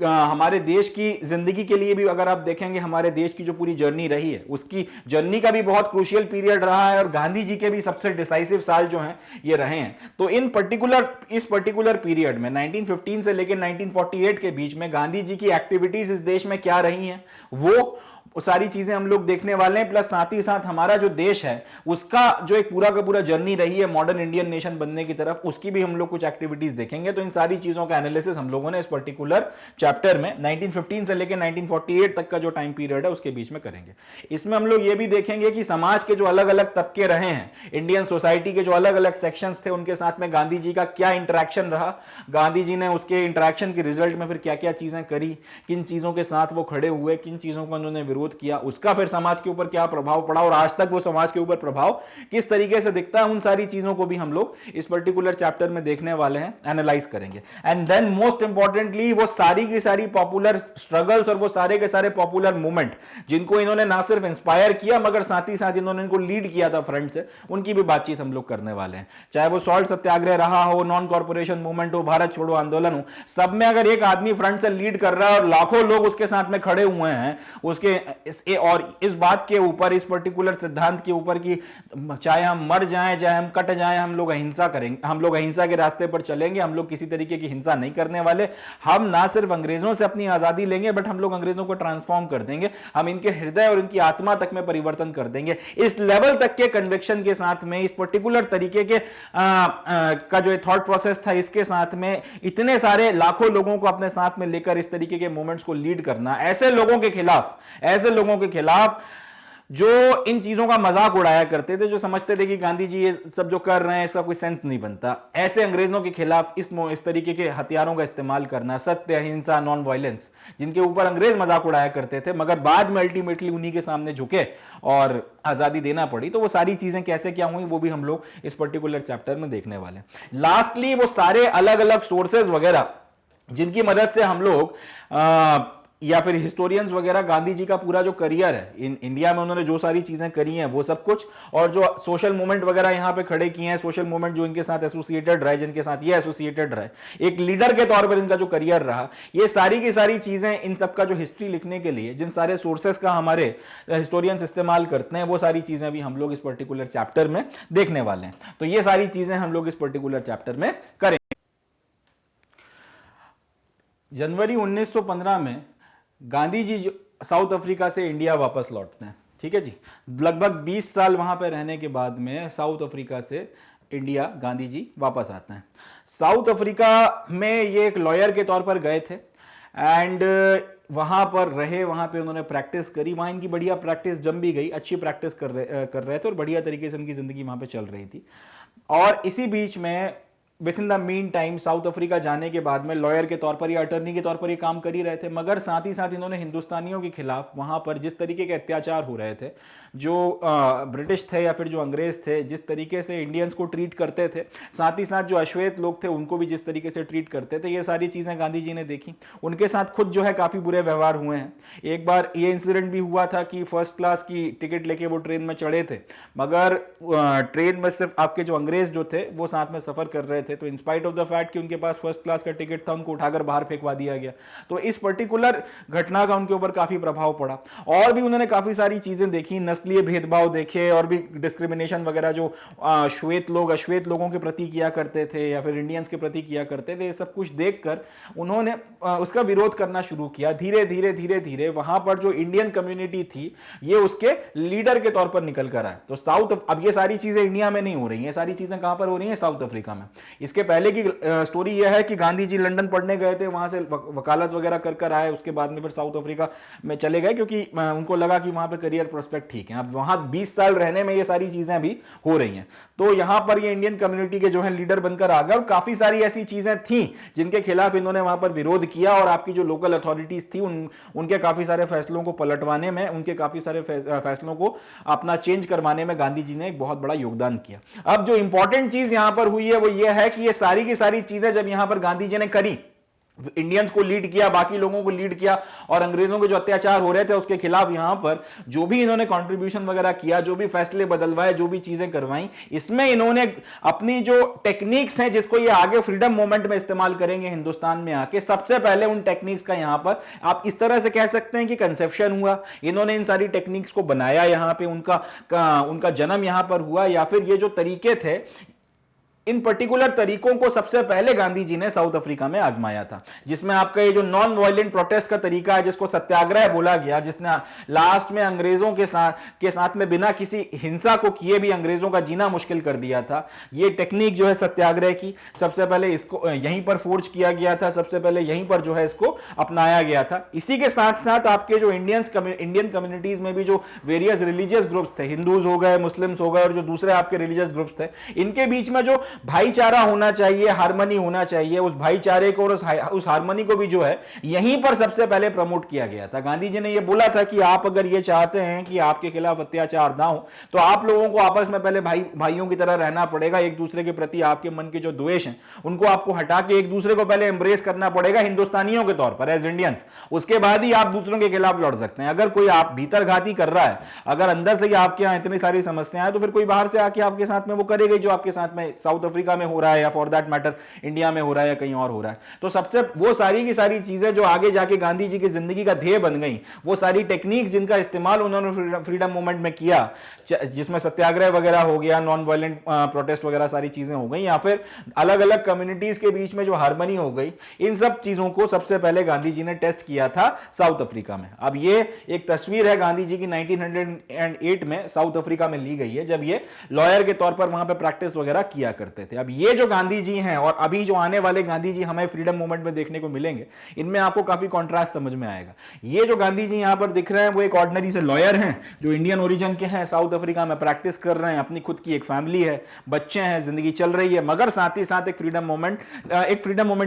हमारे देश की जिंदगी के लिए भी, अगर आप देखेंगे हमारे देश की जो पूरी जर्नी रही है, उसकी जर्नी का भी बहुत क्रूशियल पीरियड रहा है और गांधी जी के भी सबसे डिसाइसिव साल जो हैं ये रहे हैं। तो इस पर्टिकुलर पीरियड में 1915 से लेकर 1948 के बीच में गांधी जी की एक्टिविटीज इस देश में क्या रही हैं, वो सारी चीजें हम लोग देखने वाले हैं। प्लस साथ ही साथ हमारा जो देश है उसका जो एक पूरा का पूरा जर्नी रही है मॉडर्न इंडियन नेशन बनने की तरफ, उसकी भी हम लोग कुछ एक्टिविटीज देखेंगे। तो इन सारी चीजों का एनालिसिस हम लोगों ने इस पर्टिकुलर चैप्टर में 1915 से लेकर 1948 तक का जो टाइम पीरियड है उसके बीच में करेंगे। इसमें हम लोग ये भी देखेंगे कि समाज के जो अलग अलग तबके रहे हैं, इंडियन सोसाइटी के जो अलग अलग सेक्शंस थे, उनके साथ में गांधी जी का क्या इंटरेक्शन रहा, गांधी जी ने उसके इंटरेक्शन के रिजल्ट में फिर क्या क्या चीजें करी, किन चीजों के साथ वो खड़े हुए, किन चीजों का उन्होंने विरोध किया, उसका फिर समाज के ऊपर क्या प्रभाव पड़ा और आज तक वो समाज के ऊपर प्रभाव किस तरीके से दिखता है, उन सारी चीजों को भी हम लोग इस पर्टिकुलर चैप्टर में देखने वाले हैं, एनालाइज करेंगे। एंड देन मोस्ट इंपॉर्टेंटली वो सारी की सारी पॉपुलर स्ट्रगल्स और वो सारे के सारे पॉपुलर मूवमेंट जिनको इन्होंने ना सिर्फ इंस्पायर किया मगर साथ ही साथ इन्होंने इनको लीड किया था फ्रंट से, उनकी भी बातचीत हम लोग करने वाले हैं। चाहे वो सॉल्ट सत्याग्रह रहा हो, नॉन कॉर्पोरेशन मूवमेंट हो, भारत छोड़ो आंदोलन हो, सब में अगर एक आदमी फ्रंट से लीड कर रहा है और लाखों लोग उसके साथ में खड़े हुए हैं उसके और इस बात के ऊपर, इस पर्टिकुलर सिद्धांत के ऊपर कि चाहे हम मर जाएं चाहे हम कट जाएं, हम लोग अहिंसा करेंगे, हम लोग अहिंसा के रास्ते पर चलेंगे, हम लोग किसी तरीके की हिंसा नहीं करने वाले, हम ना सिर्फ अंग्रेजों से अपनी आजादी लेंगे बट हम लोग अंग्रेजों को ट्रांसफॉर्म कर देंगे, हम इनके हृदय और इनकी आत्मा तक में परिवर्तन कर देंगे। इस लेवल तक के कन्विक्शन के साथ में, इस पर्टिकुलर तरीके के का जो थॉट प्रोसेस था, इसके साथ में इतने सारे लाखों लोगों को अपने साथ में लेकर इस तरीके के मूवमेंट्स को लीड करना, ऐसे लोगों के खिलाफ जो इन चीजों का मजाक उड़ाया करते थे, जो समझते थे कि गांधी जी ये सब जो कर रहे हैं इसका कोई सेंस नहीं बनता, ऐसे अंग्रेजों के खिलाफ इस तरीके के हथियारों का इस्तेमाल करना, सत्य, अहिंसा, नॉन वायलेंस, जिनके ऊपर अंग्रेज मजाक उड़ाया करते थे मगर बाद में अल्टीमेटली उन्हीं के सामने झुके और आजादी देना पड़ी, तो वो सारी चीजें कैसे क्या हुई वो भी हम लोग इस पर्टिकुलर चैप्टर में देखने वाले हैं। लास्टली वो सारे अलग अलग सोर्सेज वगैरह जिनकी मदद से हम लोग या फिर हिस्टोरियंस वगैरह गांधी जी का पूरा जो करियर है इंडिया में उन्होंने जो सारी चीजें करी हैं वो सब कुछ, और जो सोशल मूवमेंट वगैरह यहां पे खड़े किए हैं, सोशल मूवमेंट जो इनके साथ एसोसिएटेड रहे, जिनके साथ ये एसोसिएटेड रहे, एक लीडर के तौर पर इनका जो करियर रहा, ये सारी की सारी चीजें, इन सब का जो हिस्ट्री लिखने के लिए जिन सारे सोर्सेस का हमारे हिस्टोरियंस इस्तेमाल करते हैं, वो सारी चीजें भी हम लोग इस पर्टिकुलर चैप्टर में देखने वाले हैं। तो ये सारी चीजें हम लोग इस पर्टिकुलर चैप्टर में करें। जनवरी 1915 में गांधी जी साउथ अफ्रीका से इंडिया वापस लौटते हैं, ठीक है जी। लगभग 20 साल वहां पे रहने के बाद में साउथ अफ्रीका से इंडिया गांधी जी वापस आते हैं। साउथ अफ्रीका में ये एक लॉयर के तौर पर गए थे एंड वहां पर रहे, वहां पे उन्होंने प्रैक्टिस करी, वहां इनकी बढ़िया प्रैक्टिस जम भी गई, अच्छी प्रैक्टिस कर रहे थे और बढ़िया तरीके से उनकी जिंदगी वहां पे चल रही थी। और इसी बीच में with in the mean time south Africa जाने के बाद में लॉयर के तौर पर या अटर्नी के तौर पर ये काम कर ही रहे थे, मगर साथ ही साथ इन्होंने हिंदुस्तानियों के खिलाफ वहां पर जिस तरीके के अत्याचार हो रहे थे, जो ब्रिटिश थे या फिर जो अंग्रेज थे जिस तरीके से इंडियंस को ट्रीट करते थे, साथ ही साथ जो अश्वेत लोग थे उनको भी जिस तरीके से ट्रीट करते थे, ये सारी चीजें गांधी जी ने देखी। उनके साथ खुद जो है काफी बुरे व्यवहार हुए हैं। एक बार ये इंसिडेंट भी हुआ था कि फर्स्ट क्लास की टिकट लेके वो ट्रेन में चढ़े थे, मगर ट्रेन में सिर्फ आपके जो अंग्रेज जो थे वो साथ में सफर कर रहे थे, तो इंस्पाइट ऑफ द फैक्ट कि उनके पास फर्स्ट क्लास का टिकट था, उनको उठाकर बाहर फेंकवा दिया गया। तो इस पर्टिकुलर घटना का उनके ऊपर काफी प्रभाव पड़ा। और भी उन्होंने काफी सारी चीजें देखी, नस्लीय भेदभाव देखे और भी डिस्क्रिमिनेशन वगैरह जो श्वेत लोग अश्वेत लोगों के प्रति किया करते थे या फिर इंडियंस के प्रति किया करते थे, सब कुछ देखकर उन्होंने उसका विरोध करना शुरू किया। धीरे धीरे धीरे धीरे वहां पर जो इंडियन कम्युनिटी थी ये उसके लीडर के तौर पर निकल कर आए। तो साउथ, अब ये सारी चीजें इंडिया में नहीं हो रही हैं, सारी चीजें कहां पर हो रही हैं? साउथ अफ्रीका में। इसके पहले की स्टोरी यह है कि गांधी जी लंदन पढ़ने गए थे, वहां से वकालत वगैरह कर आए, उसके बाद में फिर साउथ अफ्रीका में चले गए क्योंकि उनको लगा कि वहां पे करियर प्रोस्पेक्ट ठीक है। अब वहां 20 साल रहने में ये सारी चीजें भी हो रही हैं, तो यहां पर ये इंडियन कम्युनिटी के जो है लीडर बनकर आ गए और काफी सारी ऐसी चीजें थी जिनके खिलाफ इन्होंने वहां पर विरोध किया और आपकी जो लोकल अथॉरिटीज थी उनके काफी सारे फैसलों को पलटवाने में, उनके काफी सारे फैसलों को अपना चेंज करवाने में गांधी जी ने एक बहुत बड़ा योगदान किया। अब जो इंपॉर्टेंट चीज यहां पर हुई है वो ये है कि ये सारी की सारी चीजें जब यहां पर गांधी जी ने करी, इंडियंस को लीड किया, बाकी लोगों को लीड किया और अंग्रेजों के जो अत्याचार हो रहे थे उसके खिलाफ यहां पर जो भी इन्होंने कंट्रीब्यूशन वगैरह किया, जो भी फैसले बदलवाए, जो भी चीजें करवाई, इसमें इन्होंने अपनी जो टेक्निक्स हैं जिसको ये आगे फ्रीडम मूवमेंट में इस्तेमाल करेंगे हिंदुस्तान में आके, सबसे पहले उन टेक्निक्स का यहां पर आप इस तरह से कह सकते हैं कि कंसेप्शन हुआ। इन्होंने इन सारी टेक्निक्स को बनाया, यहां पे उनका जन्म यहां पर हुआ, या फिर ये जो तरीके थे, इन पर्टिकुलर तरीकों को सबसे पहले गांधी जी ने साउथ अफ्रीका में आजमाया था, जिसमें आपका ये जो नॉन वायलेंट प्रोटेस्ट का तरीका है जिसको सत्याग्रह बोला गया, जिसने लास्ट में अंग्रेजों के साथ में बिना किसी हिंसा को किए भी अंग्रेजों का जीना मुश्किल कर दिया था। ये टेक्निक जो है सत्याग्रह की, सबसे पहले इसको यहीं पर फोर्ज किया गया था, सबसे पहले यहीं पर जो है इसको अपनाया गया था। इसी के साथ साथ आपके जो इंडियन कम्युनिटीज में भी जो वेरियस रिलीजियस ग्रुप्स थे, हिंदूज हो गए, मुस्लिम्स हो गए और जो दूसरे आपके रिलीजियस ग्रुप्स थे, इनके बीच में जो भाईचारा होना चाहिए, हार्मनी होना चाहिए। उस भाईचारे को और उस हार्मनी को भी जो है यहीं पर सबसे पहले प्रमोट किया गया था। गांधी जी ने यह बोला था कि आप अगर ये चाहते हैं कि आपके खिलाफ अत्याचार ना हो तो आप लोगों को आपस में पहले भाइयों की तरह रहना पड़ेगा। एक दूसरे के प्रति आपके मन के जो द्वेष हैं उनको आपको हटा के एक दूसरे को पहले एम्ब्रेस करना पड़ेगा हिंदुस्तानियों के तौर पर, एज इंडियंस। उसके बाद ही आप दूसरों के खिलाफ लड़ सकते हैं। अगर कोई आप भीतर घाती कर रहा है, अगर अंदर से ही आपके यहां इतनी सारी समस्याएं हैं, तो फिर कोई बाहर से आके आपके साथ में वो करेगा जो आपके साथ में साउथ अफ्रीका में हो रहा है, या फॉर दैट मैटर इंडिया में हो रहा है, या कहीं और हो रहा है। तो सबसे वो सारी की सारी चीजें जो आगे जाके गांधी जी की जिंदगी का ध्येय बन गई, वो सारी टेक्निक्स जिनका इस्तेमाल उन्होंने फ्रीडम मूवमेंट में किया, जिसमें सत्याग्रह वगैरह हो गया, नॉन वायलेंट प्रोटेस्ट वगैरह सारी चीजें हो गई, या फिर अलग अलग कम्युनिटीज के बीच में जो हार्मनी हो गई, इन सब चीजों को सबसे पहले गांधी जी ने टेस्ट किया था साउथ अफ्रीका में। अब ये एक तस्वीर है गांधी जी की 1908 में साउथ अफ्रीका में ली गई है, जब ये लॉयर के तौर पर वहां पे प्रैक्टिस वगैरह किया करते थे। अब ये जो गांधी जी हैं और अभी जो आने वाले गांधी जी हमें फ्रीडम मूवमेंट में देखने को मिलेंगे, इनमें आपको काफी कॉन्ट्रास्ट समझ में आएगा। ये जो गांधी जी यहां पर दिख रहे हैं वो एक ऑर्डिनरी से लॉयर हैं जो इंडियन ओरिजिन के हैं, साउथ अफ्रीका में प्रैक्टिस कर रहे हैं, अपनी खुद की एक फैमिली है, बच्चे हैं, जिंदगी चल रही है, मगर साथ ही साथ एक फ्रीडम मूवमेंट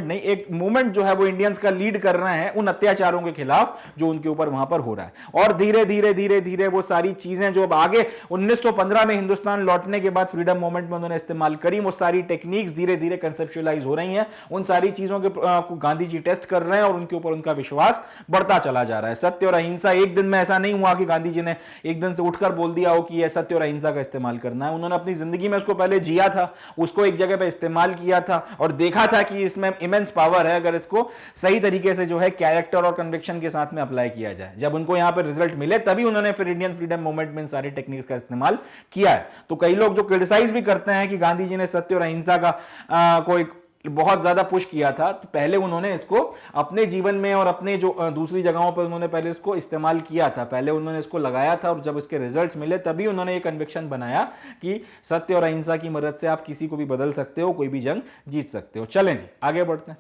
नहीं, एक मूवमेंट जो है वो इंडियंस का लीड कर रहे हैं उन अत्याचारों के खिलाफ जो उनके ऊपर वहां पर हो रहा है। और धीरे धीरे धीरे धीरे वो सारी चीजें जो अब आगे 1915 में हिंदुस्तान लौटने के बाद फ्रीडम मूवमेंट में उन्होंने इस्तेमाल करी, वो सारी टेक्निक्स धीरे धीरे कंसेप्चुअलाइज हो रही हैं। उन सारी चीजों को गांधी जी टेस्ट कर रहे हैं और उनके ऊपर उनका विश्वास बढ़ता चला जा रहा है। सत्य और अहिंसा, एक दिन में ऐसा नहीं हुआ कि गांधी जी ने एक दिन से उठकर बोल दिया हो कि यह सत्य और अहिंसा का इस्तेमाल करना है। उन्होंने अपनी जिंदगी में उसको पहले जिया था, उसको एक जगह पे इस्तेमाल किया था और देखा था कि इसमें इमेंस पावर है अगर इसको सही तरीके से जो है कैरेक्टर और कन्विक्शन के साथ में अप्लाई किया जाए। जब उनको यहां पर रिजल्ट मिले तभी उन्होंने फिर इंडियन फ्रीडम मूवमेंट में इन सारे टेक्निक्स का इस्तेमाल किया है। तो कई लोग जो क्रिटिसाइज भी करते हैं कि गांधी जी ने सत्य और अहिंसा का कोई बहुत ज्यादा पुश किया था, तो पहले उन्होंने इसको अपने जीवन में और अपने जो दूसरी जगहों पर उन्होंने पहले इसको इस्तेमाल किया था, पहले उन्होंने इसको लगाया था और जब इसके रिजल्ट्स मिले तभी उन्होंने ये कन्विक्शन बनाया कि सत्य और अहिंसा की मदद से आप किसी को भी बदल सकते हो, कोई भी जंग जीत सकते हो। चलें जी आगे बढ़ते हैं।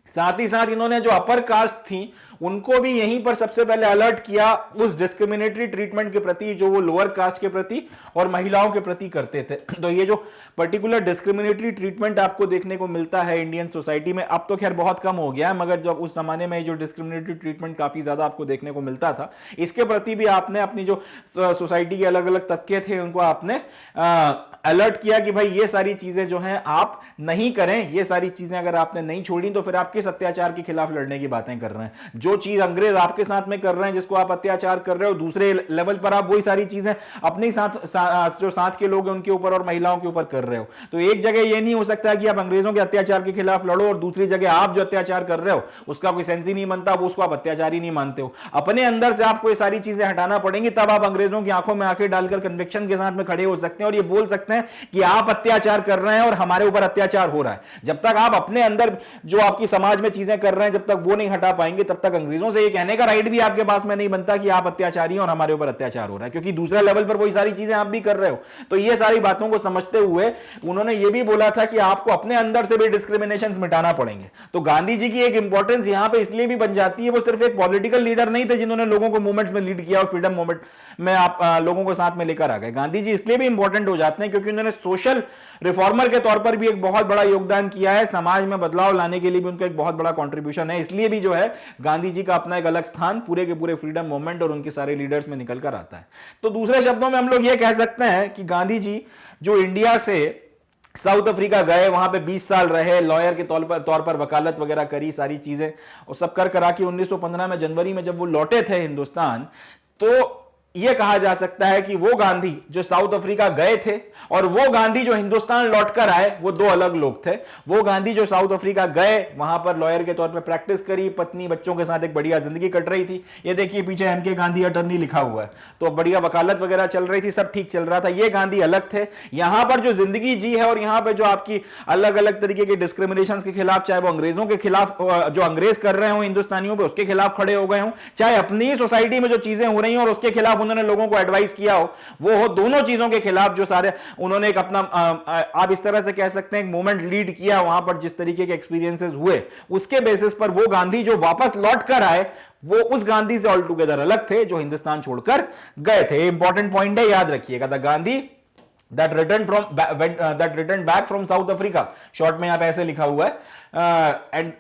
साथ ही साथ इन्होंने जो अपर कास्ट थी उनको भी यहीं पर सबसे पहले अलर्ट किया उस डिस्क्रिमिनेटरी ट्रीटमेंट के प्रति जो वो लोअर कास्ट के प्रति और महिलाओं के प्रति करते थे। तो ये जो पर्टिकुलर डिस्क्रिमिनेटरी ट्रीटमेंट आपको देखने को मिलता है इंडियन सोसाइटी में, अब तो खैर बहुत कम हो गया है, मगर जब उस जमाने में जो डिस्क्रिमिनेटरी ट्रीटमेंट काफी ज्यादा आपको देखने को मिलता था, इसके प्रति भी आपने अपनी जो सोसाइटी के अलग अलग तबके थे उनको आपने अलर्ट किया कि भाई ये सारी चीजें जो हैं आप नहीं करें, ये सारी चीजें अगर आपने नहीं छोड़ी तो फिर आप किस अत्याचार के खिलाफ लड़ने की बातें कर रहे हैं। जो चीज अंग्रेज आपके साथ में कर रहे हैं, जिसको आप अत्याचार कर रहे हो, दूसरे लेवल पर आप वही सारी चीजें अपने जो साथ के लोग हैं उनके ऊपर और महिलाओं के ऊपर कर रहे हो। तो एक जगह ये नहीं हो सकता कि आप अंग्रेजों के अत्याचार के खिलाफ लड़ो और दूसरी जगह आप जो अत्याचार कर रहे हो उसका कोई सेंस ही नहीं बनता, वो उसको आप अत्याचार ही नहीं मानते हो। अपने अंदर से आपको ये सारी चीजें हटाना पड़ेंगी, तब आप अंग्रेजों की आंखों में आंखें डालकर कन्विक्शन के साथ में खड़े हो सकते हैं और ये बोल सकते हैं कि आप अत्याचार कर रहे हैं और हमारे ऊपर अत्याचार हो रहा है। जब तक आप अपने अंदर जो आपकी समाज में चीजें कर रहे हैं जब तक वो नहीं हटा पाएंगे, तब तक अंग्रेजों से ये कहने का राइट भी आपके पास में नहीं बनता कि आप अत्याचारी हैं और हमारे ऊपर अत्याचार हो रहा है, क्योंकि दूसरे लेवल पर वही सारी चीजें आप भी कर रहे हो। तो ये सारी बातों को समझते हुए उन्होंने ये भी बोला था कि आपको अपने अंदर से भी डिस्क्रिमिनेशन मिटाना पड़ेंगे। तो गांधी जी की एक इंपॉर्टेंस यहां पे इसलिए भी बन जाती है, वो सिर्फ एक पॉलिटिकल लीडर नहीं थे जिन्होंने लोगों को मूवमेंट्स में लीड किया और फ्रीडम मूवमेंट में आप लोगों को साथ में लेकर आ गए। गांधी जी इसलिए भी इंपॉर्टेंट हो जाते हैं क्योंकि उन्होंने सोशल रिफॉर्मर के तौर पर भी एक बहुत बड़ा योगदान किया है, समाज में बदलाव लाने के लिए भी उनका एक बहुत बड़ा कंट्रीब्यूशन है। इसलिए भी जो है गांधी जी का अपना एक अलग स्थान पूरे के पूरे फ्रीडम मूवमेंट और उनके सारे लीडर्स में निकल कर आता है। तो दूसरे शब्दों में हम लोग ये कह सकते हैं कि गांधी जी जो इंडिया से साउथ अफ्रीका गए, वहां पे 20 साल रहे, लॉयर के तौर पर वकालत वगैरह करी, सारी चीजें और सब कर करा के 1915 में जनवरी में जब वो लौटे थे हिंदुस्तान, तो यह कहा जा सकता है कि वो गांधी जो साउथ अफ्रीका गए थे और वो गांधी जो हिंदुस्तान लौटकर आए, वो दो अलग लोग थे। वो गांधी जो साउथ अफ्रीका गए, वहां पर लॉयर के तौर पर प्रैक्टिस करी, पत्नी बच्चों के साथ एक बढ़िया जिंदगी कट रही थी। ये देखिए पीछे एमके गांधी अटर्नी लिखा हुआ है, तो बढ़िया वकालत वगैरह चल रही थी, सब ठीक चल रहा था। ये गांधी अलग थे, यहां पर जो जिंदगी जी है और यहां पर जो आपकी अलग अलग तरीके के डिस्क्रिमिनेशन के खिलाफ, चाहे वो अंग्रेजों के खिलाफ जो अंग्रेज कर रहे हो हिंदुस्तानियों पर, उसके खिलाफ खड़े हो गए हो, चाहे अपनी सोसाइटी में जो चीजें हो रही हैं और उसके खिलाफ उन्होंने लोगों को एडवाइस किया हो, वो हो, दोनों चीजों के खिलाफ जो सारे उन्होंने एक अपना आप इस तरह से कह सकते हैं एक मूवमेंट लीड किया। वहां पर जिस तरीके के एक्सपीरियंसेस हुए उसके बेसिस पर वो गांधी जो वापस लौट कर आए, वो उस गांधी से ऑल टुगेदर अलग थे जो हिंदुस्तान छोड़कर गए थे। इंपॉर्टेंट पॉइंट है, याद रखिएगा। The Gandhi that returned back from South Africa, short में यहां पे ऐसे लिखा हुआ है। एंड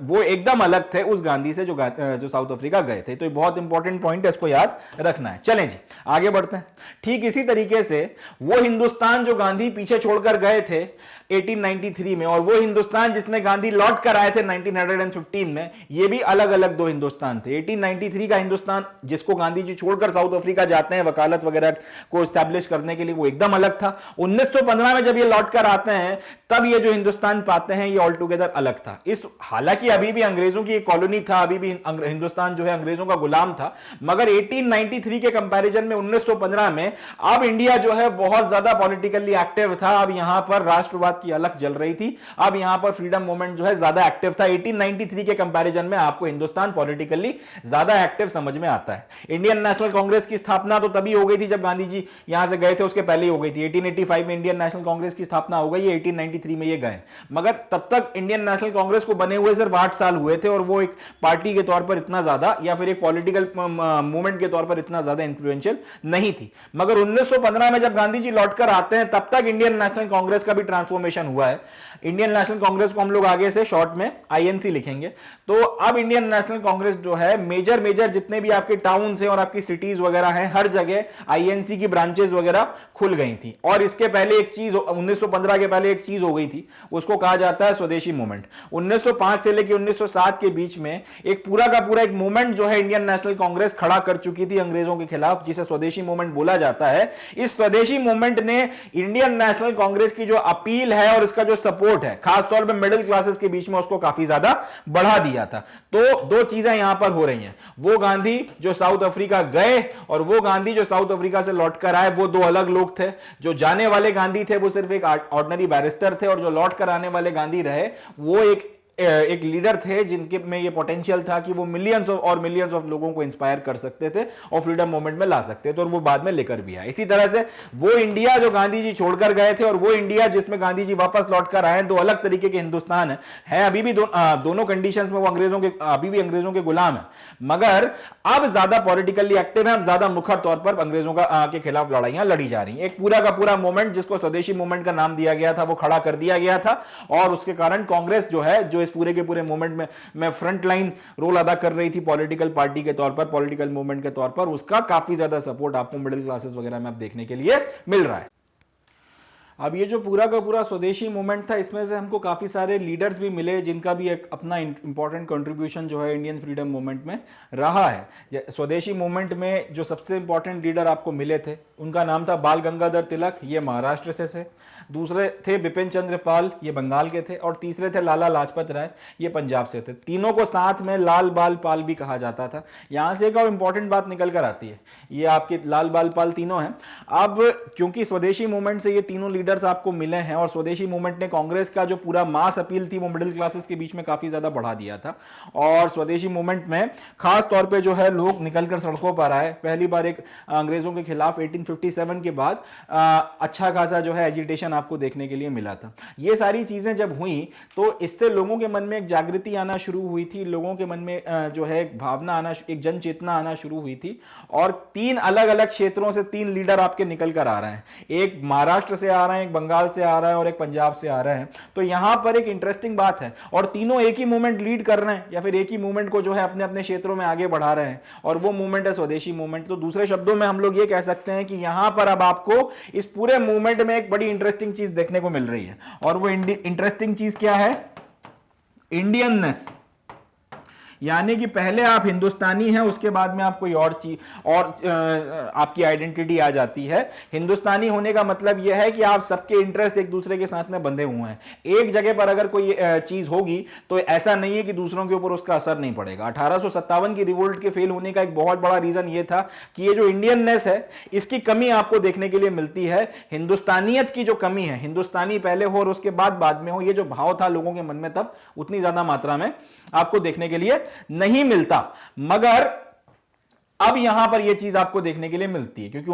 वो एकदम अलग थे उस गांधी से जो साउथ अफ्रीका गए थे। तो ये बहुत इंपॉर्टेंट पॉइंट है, इसको याद रखना है। चलें जी आगे बढ़ते हैं। ठीक इसी तरीके से वो हिंदुस्तान जो गांधी पीछे छोड़कर गए थे 1893 में, और वो हिंदुस्तान जिसमें गांधी लौट कर आए थे 1915 में, ये भी अलग अलग दो हिंदुस्तान थे। 1893 का हिंदुस्तान जिसको गांधी जी छोड़कर साउथ अफ्रीका जाते हैं वकालत वगैरह को स्टैब्लिश करने के लिए, वो एकदम अलग था। 1915 में जब ये लौट कर आते हैं तब ये जो हिंदुस्तान पाते हैं ये ऑल टुगेदर अलग था। इस हालांकि अभी भी अंग्रेजों की एक कॉलोनी था, अभी भी हिंदुस्तान जो है अंग्रेजों का गुलाम था, मगर 1893 के कंपैरिजन में 1915 में अब इंडिया जो है बहुत ज्यादा पॉलिटिकली एक्टिव था। अब यहां पर राष्ट्रवाद की अलख जल रही थी, अब यहां पर फ्रीडम मूवमेंट जो है ज्यादा एक्टिव था। 1893 के कंपैरिजन में आपको हिंदुस्तान पॉलिटिकली ज्यादा एक्टिव समझ में आता है। इंडियन नेशनल कांग्रेस की स्थापना तो तभी हो गई थी जब गांधी जी यहां से गए थे, उसके पहले ही हो गई थी। 1885 में इंडियन नेशनल कांग्रेस की स्थापना हो गई, 1893 में ये गए, मगर तब तक इंडियन नेशनल कांग्रेस को बने हुए सिर्फ 8 साल हुए थे, और वो एक पार्टी के तौर पर इतना ज्यादा या फिर एक पॉलिटिकल मूवमेंट के तौर पर इतना ज्यादा इंफ्लुएंशियल नहीं थी। मगर 1915 में जब गांधी जी लौटकर आते हैं तब तक इंडियन नेशनल कांग्रेस का भी ट्रांसफॉर्मेशन हुआ है। इंडियन नेशनल कांग्रेस को हम लोग आगे से शॉर्ट में आईएनसी लिखेंगे। तो अब इंडियन नेशनल कांग्रेस जो है मेजर जितने भी आपके टाउन हैं और आपकी सिटीज वगैरह हैं, हर जगह आईएनसी की ब्रांचेस वगैरह खुल गई थी। और इसके पहले एक चीज 1915 के पहले एक चीज हो गई थी, उसको कहा जाता है स्वदेशी मूवमेंट। 1905 से लेकर 1907 के बीच में एक पूरा का पूरा एक मूवमेंट जो है इंडियन नेशनल कांग्रेस खड़ा कर चुकी थी अंग्रेजों के खिलाफ, जिसे स्वदेशी मूवमेंट बोला जाता है। इस स्वदेशी मूवमेंट ने इंडियन नेशनल कांग्रेस की जो अपील है और इसका जो सपोर्ट है खासतौर पे मिडिल क्लासेस के बीच में, उसको काफी ज्यादा बढ़ा दिया था। तो दो चीजें यहां पर हो रही हैं, वो गांधी जो साउथ अफ्रीका गए और वो गांधी जो साउथ अफ्रीका से लौटकर आए, वो दो अलग लोग थे। जो जाने वाले गांधी थे वो सिर्फ एक ऑर्डिनरी बैरिस्टर थे, और जो लौट कर आने वाले गांधी रहे वो एक लीडर थे जिनके में ये पोटेंशियल था कि वो मिलियंस ऑफ लोगों को इंस्पायर कर सकते थे और फ्रीडम मूवमेंट में ला सकते थे, और वो बाद में लेकर भी आए। इसी तरह से वो इंडिया जो गांधी जी छोड़कर गए थे और वो इंडिया जिसमें गांधी जी वापस लौटकर आए, दो अलग तरीके के हिंदुस्तान है। अभी भी दोनों कंडीशंस में वो अभी भी अंग्रेजों के गुलाम है, मगर अब ज्यादा पॉलिटिकली एक्टिव है, अब ज्यादा मुखर तौर पर अंग्रेजों के खिलाफ लड़ाइयां लड़ी जा रही हैं। एक पूरा का पूरा मूवमेंट जिसको स्वदेशी मूवमेंट का नाम दिया गया था वो खड़ा कर दिया गया था, और उसके कारण कांग्रेस जो है जो इस पूरे के पूरे मूवमेंट में फ्रंट लाइन रोल अदा कर रही थी पॉलिटिकल पार्टी के तौर पर, पॉलिटिकल मूवमेंट के तौर पर, उसका काफी ज्यादा सपोर्ट आपको मिडिल क्लासेस वगैरह में आप देखने के लिए मिल रहा है। अब ये जो पूरा का पूरा स्वदेशी मूवमेंट था, इसमें से हमको काफ़ी सारे लीडर्स भी मिले जिनका भी एक अपना इंपॉर्टेंट कंट्रीब्यूशन जो है इंडियन फ्रीडम मूवमेंट में रहा है। स्वदेशी मूवमेंट में जो सबसे इंपॉर्टेंट लीडर आपको मिले थे उनका नाम था बाल गंगाधर तिलक, ये महाराष्ट्र से थे। दूसरे थे बिपिन चंद्र पाल, ये बंगाल के थे। और तीसरे थे लाला लाजपत राय, ये पंजाब से थे। तीनों को साथ में लाल बाल पाल भी कहा जाता था। यहां से एक और इंपॉर्टेंट बात निकल कर आती है, ये आपके लाल बाल पाल तीनों हैं। अब क्योंकि स्वदेशी मूवमेंट से ये तीनों लीडर्स आपको मिले हैं, और स्वदेशी मूवमेंट ने कांग्रेस का जो पूरा मास अपील थी वो मिडिल क्लासेस के बीच में काफी ज्यादा बढ़ा दिया था। और स्वदेशी मूवमेंट में खास तौर पे जो है लोग निकलकर सड़कों पर आए। पहली बार एक अंग्रेजों के खिलाफ 1857 के बाद अच्छा खासा जो है एजिटेशन आपको देखने के लिए मिला था। ये सारी चीजें जब हुई तो इससे लोगों के मन में एक जागृति आना शुरू हुई थी, लोगों के मन में जो है एक भावना आना, एक जन चेतना आना शुरू हुई थी। और तीन अलग अलग क्षेत्रों से तीन लीडर आपके निकल कर आ रहे हैं, एक महाराष्ट्र से आ रहे हैं, एक बंगाल से आ रहा है और एक पंजाब से आ रहे हैं। तो यहां पर एक इंटरेस्टिंग बात है, और तीनों एक ही मूवमेंट लीड कर रहे हैं या फिर एक ही मूवमेंट को जो है अपने अपने क्षेत्रों में आगे बढ़ा रहे हैं, और वो मूवमेंट है स्वदेशी मूवमेंट। तो दूसरे शब्दों में हम लोग ये कह सकते हैं कि यहां पर अब आपको इस पूरे मूवमेंट में एक बड़ी इंटरेस्टिंग चीज देखने को मिल रही है, और वो इंटरेस्टिंग चीज क्या है? इंडियननेस। यानी कि पहले आप हिंदुस्तानी हैं, उसके बाद में आप कोई और चीज और आपकी आइडेंटिटी आ जाती है। हिंदुस्तानी होने का मतलब यह है कि आप सबके इंटरेस्ट एक दूसरे के साथ में बंधे हुए हैं। एक जगह पर अगर कोई चीज होगी तो ऐसा नहीं है कि दूसरों के ऊपर उसका असर नहीं पड़ेगा। 1857 की रिवोल्ट के फेल होने का एक बहुत बड़ा रीजन यह था कि ये जो इंडियननेस है इसकी कमी आपको देखने के लिए मिलती है। हिंदुस्तानियत की जो कमी है, हिंदुस्तानी पहले हो और उसके बाद में हो, ये जो भाव था लोगों के मन में तब उतनी ज्यादा मात्रा में आपको देखने के लिए नहीं मिलता। मगर अब यहां पर यह चीज आपको देखने के लिए मिलती है, क्योंकि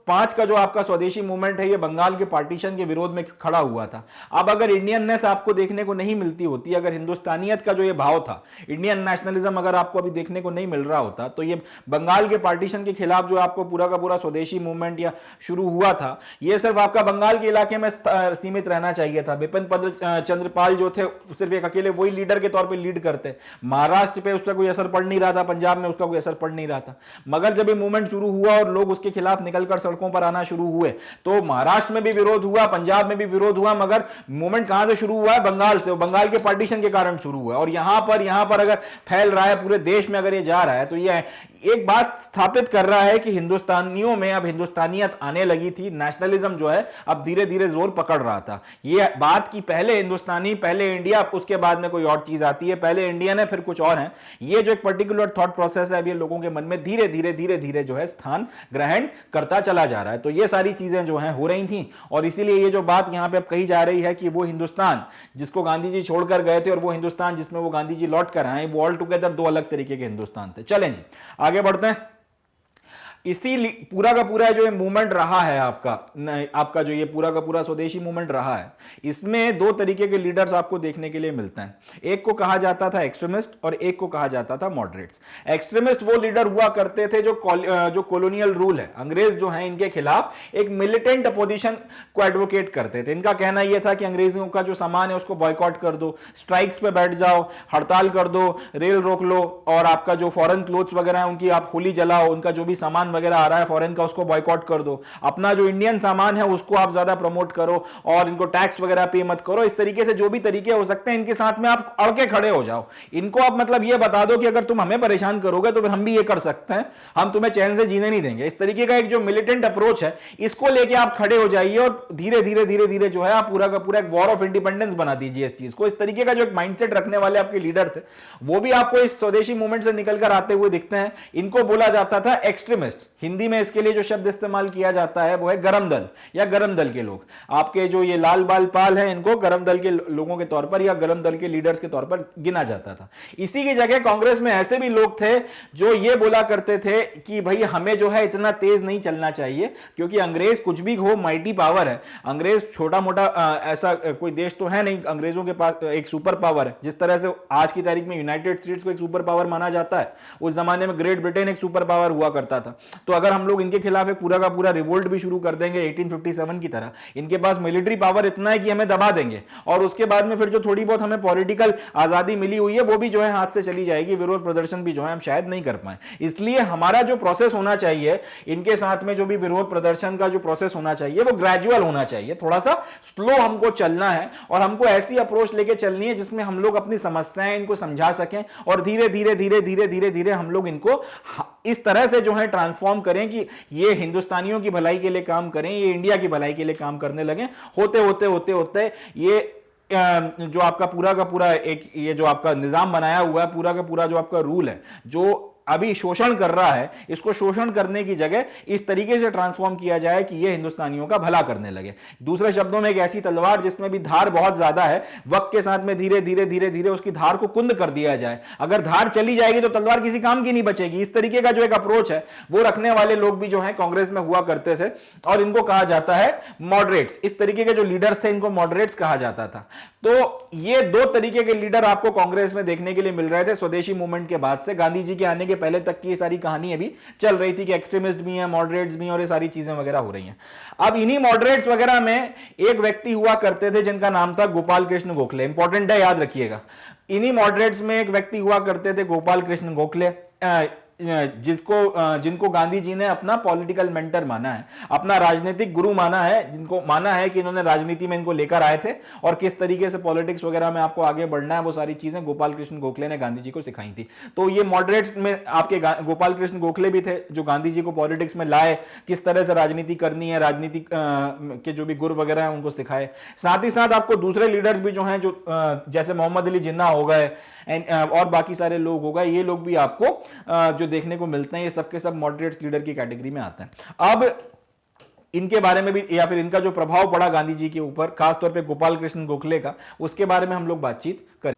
1905 का जो आपका स्वदेशी मूवमेंट है ये बंगाल के पार्टीशन के विरोध में खड़ा हुआ था। अब अगर इंडियननेस आपको देखने को नहीं मिलती होती, अगर हिंदुस्तानियत का जो ये भाव था, इंडियन नेशनलिज्म अगर आपको अभी देखने को नहीं मिल रहा होता, तो ये बंगाल के पार्टीशन के खिलाफ जो आपको पूरा का पूरा स्वदेशी मूवमेंट या शुरू हुआ था, ये सिर्फ आपका बंगाल के इलाके में सीमित रहना चाहिए था। बिपिन चंद्र पाल जो थे सिर्फ एक अकेले वही लीडर के तौर पे लीड करते, महाराष्ट्र पे उसका कोई असर पड़ नहीं रहा था, पंजाब में उसका कोई असर पड़ नहीं रहा था। मगर जब ये मूवमेंट शुरू हुआ और लोग उसके खिलाफ निकलकर सड़कों पर आना शुरू हुए, तो महाराष्ट्र में भी विरोध हुआ, पंजाब में भी विरोध हुआ, मगर मूवमेंट कहां से शुरू हुआ है? बंगाल से। बंगाल के पार्टीशन के कारण शुरू हुआ। और यहां पर अगर फैल रहा है, पूरे देश में अगर ये जा रहा है, तो ये एक बात स्थापित कर रहा है कि हिंदुस्तानियों में अब हिंदुस्तानियत आने लगी थी, नेशनलिज्म जो है अब धीरे धीरे जोर पकड़ रहा था। ये बात कि पहले हिंदुस्तानी, पहले इंडिया, उसके बाद में कोई और चीज आती है, पहले इंडियन है फिर कुछ और है, ये जो एक पर्टिकुलर थॉट प्रोसेस है, अब ये लोगों के मन में धीरे धीरे जो है स्थान ग्रहण करता चला जा रहा है। तो ये सारी चीजें जो हैं हो रही थी, और इसीलिए ये जो बात यहां पे अब कही जा रही है कि वो हिंदुस्तान जिसको गांधी जी छोड़कर गए थे और वो हिंदुस्तान जिसमें वो गांधी जी लौट कर आए, वो ऑल टुगेदर दो अलग तरीके के हिंदुस्तान थे। चलें जी आगे बढ़ते हैं। इसी पूरा का पूरा जो ये मूवमेंट रहा है आपका जो ये पूरा का पूरा स्वदेशी मूवमेंट रहा है, इसमें दो तरीके के लीडर्स आपको देखने के लिए मिलते हैं। एक को कहा जाता था एक्सट्रीमिस्ट और एक को कहा जाता था मॉडरेट्स। एक्सट्रीमिस्ट वो लीडर हुआ करते थे जो कॉलोनियल रूल है, अंग्रेज जो है इनके खिलाफ एक मिलिटेंट अपोजिशन को एडवोकेट करते थे। इनका कहना यह था कि अंग्रेजों का जो सामान है उसको बॉयकॉट कर दो, स्ट्राइक्स पे बैठ जाओ, हड़ताल कर दो, रेल रोक लो, और आपका जो फॉरेन क्लोथ्स वगैरह है उनकी आप होली जलाओ, उनका जो भी सामान वगैरह आ रहा है फॉरेन का उसको बॉयकॉट कर दो, अपना जो इंडियन सामान है उसको आप ज्यादा प्रमोट करो और इनको टैक्स वगैरह पे मत करो। इस तरीके से जो भी तरीके हो सकते हैं इनके साथ में आप अड़के खड़े हो जाओ। इनको आप मतलब ये बता दो कि अगर तुम हमें परेशान करोगे तो फिर हम भी ये कर सकते हैं, हम तुम्हें चैन से जीने नहीं देंगे। इस तरीके का एक जो मिलिटेंट अप्रोच है इसको लेके आप खड़े हो जाइए और धीरे धीरे जो है आप पूरा का पूरा एक वॉर ऑफ इंडिपेंडेंस बना दीजिए इस चीज को। इस तरीके का जो एक माइंडसेट रखने वाले आपके लीडर थे वो भी आपको इस स्वदेशी मूवमेंट से निकलकर आते हुए दिखते हैं। इनको बोला जाता था एक्सट्रीमिस्ट। हिंदी में इसके लिए जो शब्द इस्तेमाल किया जाता है वो है गरम दल या गरम दल के लोग। आपके जो ये लाल बाल पाल हैं इनको गरम दल के लोगों के तौर पर या गरम दल के लीडर्स के तौर पर गिना जाता था। इसी की जगह कांग्रेस में ऐसे भी लोग थे जो ये बोला करते थे कि भाई हमें जो है इतना तेज नहीं चलना चाहिए, क्योंकि अंग्रेज कुछ भी हो माइटी पावर है। अंग्रेज छोटा मोटा ऐसा कोई देश तो है नहीं, अंग्रेजों के पास एक सुपर पावर है। जिस तरह से आज की तारीख में यूनाइटेड स्टेट्स को एक सुपर पावर माना जाता है, उस जमाने में ग्रेट ब्रिटेन एक सुपर पावर हुआ करता था। तो अगर हम लोग इनके खिलाफ एक पूरा का पूरा रिवोल्ट भी शुरू कर देंगे 1857 की तरह, इनके पास मिलिट्री पावर इतना है कि हमें दबा देंगे, और उसके बाद में फिर जो थोड़ी बहुत हमें पॉलिटिकल आजादी मिली हुई है वो भी जो है हाथ से चली जाएगी, विरोध प्रदर्शन भी जो है हम शायद नहीं कर पाए। इसलिए हमारा जो प्रोसेस होना चाहिए इनके साथ में, जो भी विरोध प्रदर्शन का जो प्रोसेस होना चाहिए वो ग्रेजुअल होना चाहिए, थोड़ा सा स्लो हमको चलना है, और हमको ऐसी अप्रोच लेके चलनी है जिसमें हम लोग अपनी समस्याएं इनको समझा सकें और धीरे धीरे हम लोग इनको इस तरह से जो है ट्रांसफॉर्म करें कि ये हिंदुस्तानियों की भलाई के लिए काम करें, ये इंडिया की भलाई के लिए काम करने लगे। होते ये जो आपका पूरा का पूरा एक ये जो आपका निजाम बनाया हुआ है, पूरा का पूरा जो आपका रूल है जो अभी शोषण कर रहा है, इसको शोषण करने की जगह इस तरीके से ट्रांसफॉर्म किया जाए कि ये हिंदुस्तानियों का भला करने लगे। दूसरे शब्दों में एक ऐसी तलवार जिसमें भी धार बहुत ज्यादा है, वक्त के साथ में धीरे धीरे उसकी धार को कुंद कर दिया जाए। अगर धार चली जाएगी तो तलवार किसी काम की नहीं बचेगी। इस तरीके का जो एक अप्रोच है वो रखने वाले लोग भी जो है कांग्रेस में हुआ करते थे, और इनको कहा जाता है मॉडरेट्स। इस तरीके के जो लीडर्स थे इनको मॉडरेट्स कहा जाता था। तो ये दो तरीके के लीडर आपको कांग्रेस में देखने के लिए मिल रहे थे स्वदेशी मूवमेंट के बाद से। गांधी जी के आने के पहले तक की ये सारी कहानी अभी चल रही थी कि एक्सट्रीमिस्ट भी हैं, मॉडरेट्स भी हैं, और ये सारी चीजें वगैरह हो रही हैं। अब इन्हीं मॉडरेट्स वगैरह में एक व्यक्ति हुआ करते थे जिनका नाम था गोपाल कृष्ण गोखले। इंपॉर्टेंट है, याद रखिएगा। इन्हीं मॉडरेट्स में एक व्यक्ति हुआ करते थे गोपाल कृष्ण गोखले, जिनको गांधी जी ने अपना पॉलिटिकल मेंटर माना है, अपना राजनीतिक गुरु माना है, जिनको माना है कि इन्होंने राजनीति में इनको लेकर आए थे और किस तरीके से पॉलिटिक्स वगैरह में आपको आगे बढ़ना है, वो सारी चीजें गोपाल कृष्ण गोखले ने गांधी जी को सिखाई थी। तो ये मॉडरेट्स में आपके गोपाल कृष्ण गोखले भी थे जो गांधी जी को पॉलिटिक्स में लाए, किस तरह से राजनीति करनी है, राजनीति के जो भी गुर वगैरह है उनको सिखाए। साथ ही साथ आपको दूसरे लीडर्स भी जो हैं, जो जैसे मोहम्मद अली जिन्ना हो गए और बाकी सारे लोग हो गए, ये लोग भी आपको जो देखने को मिलते हैं, ये सबके सब मॉडरेट्स लीडर की कैटेगरी में आते हैं। अब इनके बारे में भी, या फिर इनका जो प्रभाव पड़ा गांधी जी के ऊपर, खासतौर पे गोपाल कृष्ण गोखले का, उसके बारे में हम लोग बातचीत करें।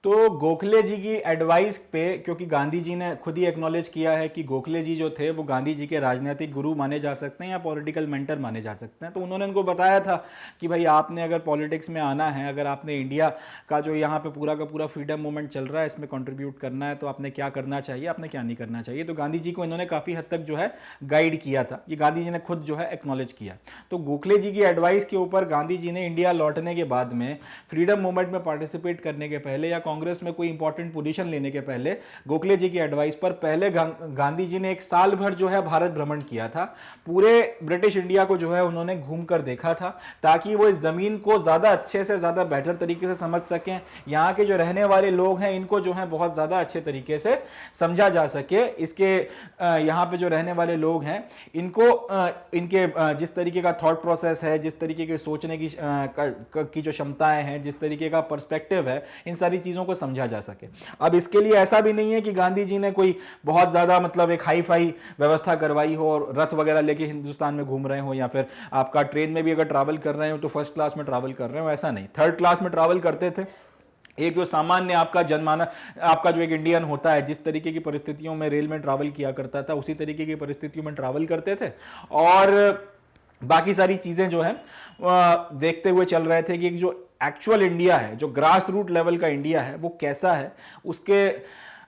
तो गोखले जी की एडवाइस पे, क्योंकि गांधी जी ने खुद ही एक्नॉलेज किया है कि गोखले जी जो थे वो गांधी जी के राजनीतिक गुरु माने जा सकते हैं या पॉलिटिकल मेंटर माने जा सकते हैं, तो उन्होंने उनको बताया था कि भाई आपने अगर पॉलिटिक्स में आना है, अगर आपने इंडिया का जो यहाँ पे पूरा का पूरा फ्रीडम मूवमेंट चल रहा है इसमें कंट्रीब्यूट करना है, तो आपने क्या करना चाहिए, आपने क्या नहीं करना चाहिए। तो गांधी जी को इन्होंने काफ़ी हद तक जो है गाइड किया था, ये गांधी जी ने खुद जो है एक्नॉलेज किया। तो गोखले जी की एडवाइस के ऊपर गांधी जी ने इंडिया लौटने के बाद में फ्रीडम मूवमेंट में पार्टिसिपेट करने के पहले या कांग्रेस में कोई इंपॉर्टेंट पोजीशन लेने के पहले गोखले जी की एडवाइस पर पहले गांधी जी ने एक साल भर जो है भारत भ्रमण किया था। पूरे ब्रिटिश इंडिया को जो है उन्होंने घूम कर देखा था, ताकि वो इस जमीन को ज्यादा अच्छे से ज्यादा बेहतर तरीके से समझ सकें, यहाँ के जो रहने वाले लोग हैं इनको जो है बहुत ज्यादा अच्छे तरीके से समझा जा सके। इसके यहाँ पे जो रहने वाले लोग हैं इनको इनके जिस तरीके का थॉट प्रोसेस है, जिस तरीके के सोचने की जो क्षमताएं हैं, जिस तरीके का पर्सपेक्टिव है, इन सारी चीजों को समझा जा सके। अब इसके लिए ऐसा भी नहीं है कि गांधी जी ने कोई बहुत ज्यादा मतलब एक हाई फाई व्यवस्था करवाई हो और रथ वगैरह लेके हिंदुस्तान में घूम रहे हो, या फिर आपका ट्रेन में भी अगर ट्रैवल कर रहे हो तो फर्स्ट क्लास में ट्रैवल कर रहे हो, ऐसा नहीं। थर्ड क्लास में ट्रैवल करते थे। एक जो सामान्य आपका जनमानस, आपका जो एक इंडियन होता है, जिस तरीके की परिस्थितियों में रेल में ट्रैवल किया करता था उसी तरीके की परिस्थितियों में ट्रैवल करते थे, और बाकी सारी चीजें जो है देखते हुए चल रहे थे कि जो एक्चुअल इंडिया है, जो ग्रास रूट लेवल का इंडिया है वो कैसा है, उसके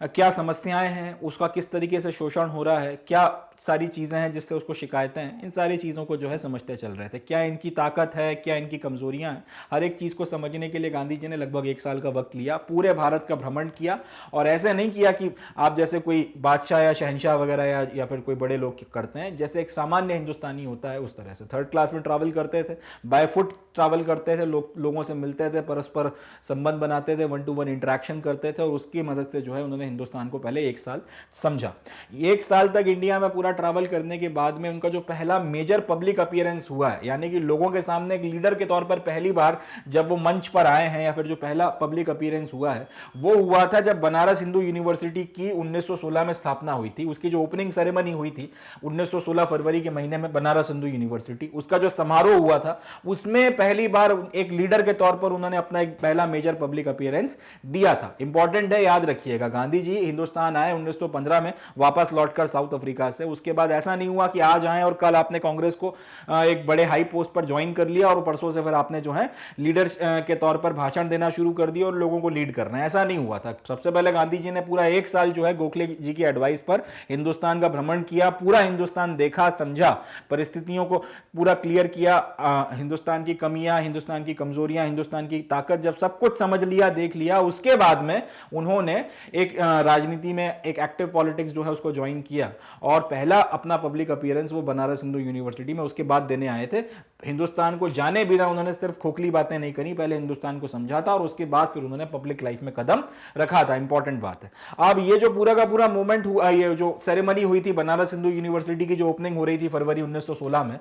क्या समस्याएं हैं, उसका किस तरीके से शोषण हो रहा है, क्या सारी चीज़ें हैं जिससे उसको शिकायतें हैं, इन सारी चीज़ों को जो है समझते चल रहे थे। क्या इनकी ताकत है, क्या इनकी कमजोरियां हैं, हर एक चीज़ को समझने के लिए गांधी जी ने लगभग 1 साल का वक्त लिया, पूरे भारत का भ्रमण किया। और ऐसे नहीं किया कि आप जैसे कोई बादशाह या शहंशाह वगैरह या फिर कोई बड़े लोग करते हैं, जैसे एक सामान्य हिंदुस्तानी होता है उस तरह से थर्ड क्लास में ट्रैवल करते थे, बाय फुट ट्रैवल करते थे, लोगों से मिलते थे, परस्पर संबंध बनाते थे, 1-to-1 इंटरेक्शन करते थे, और उसकी मदद से जो है उन्होंने हिंदुस्तान को पहले 1 साल समझा। 1 साल तक इंडिया में पूरा ट्रैवल करने के बाद में उनका जो पहला मेजर पब्लिक अपीयरेंस हुआ है, यानी कि लोगों के सामने एक लीडर के तौर पर पहली बार जब वो मंच पर आए हैं, या फिर जो पहला पब्लिक अपीयरेंस हुआ है वो हुआ था जब बनारस हिंदू यूनिवर्सिटी की 1916 में स्थापना हुई थी। उसकी जो ओपनिंग सेरेमनी हुई थी 1916 फरवरी के महीने में बनारस हिंदू यूनिवर्सिटी, उसका जो समारोह हुआ था उसमें पहली बार एक लीडर के तौर पर उन्होंने अपना एक पहला मेजर पब्लिक अपीयरेंस दिया था। इंपॉर्टेंट है, याद रखिएगा, गांधी जी हिंदुस्तान आए 1915 में वापस लौटकर साउथ अफ्रीका से। उसके बाद ऐसा नहीं हुआ कि आज आए और कल आपने कांग्रेस को एक बड़े हाई पोस्ट पर ज्वाइन कर लिया और परसों से फिर आपने जो है लीडर के तौर पर भाषण देना शुरू कर दिया और लोगों को लीड करना है, ऐसा नहीं हुआ था। सबसे पहले गांधी जी ने पूरा 1 साल जो है गोखले जी की एडवाइस पर हिंदुस्तान का भ्रमण किया, पूरा हिंदुस्तान देखा, समझा, परिस्थितियों को पूरा क्लियर किया, हिंदुस्तान की कमियां, हिंदुस्तान की कमजोरियां, हिंदुस्तान की ताकत, जब सब कुछ समझ लिया, देख लिया, उसके बाद में उन्होंने एक राजनीति में एक एक्टिव पॉलिटिक्स जो है उसको ज्वाइन किया और पहला अपना पब्लिक अपीयरेंस वो बनारस हिंदू यूनिवर्सिटी में उसके बाद देने आए थे। हिंदुस्तान को जाने बिना उन्होंने सिर्फ खोखली बातें नहीं करी, पहले हिंदुस्तान को समझा था और उसके बाद फिर उन्होंने पब्लिक लाइफ में कदम रखा था। इंपॉर्टेंट बात है। अब ये जो पूरा का पूरा मूवमेंट हुआ, ये जो सेरेमनी हुई थी बनारस हिंदू यूनिवर्सिटी की, जो ओपनिंग हो रही थी फरवरी 1916 में,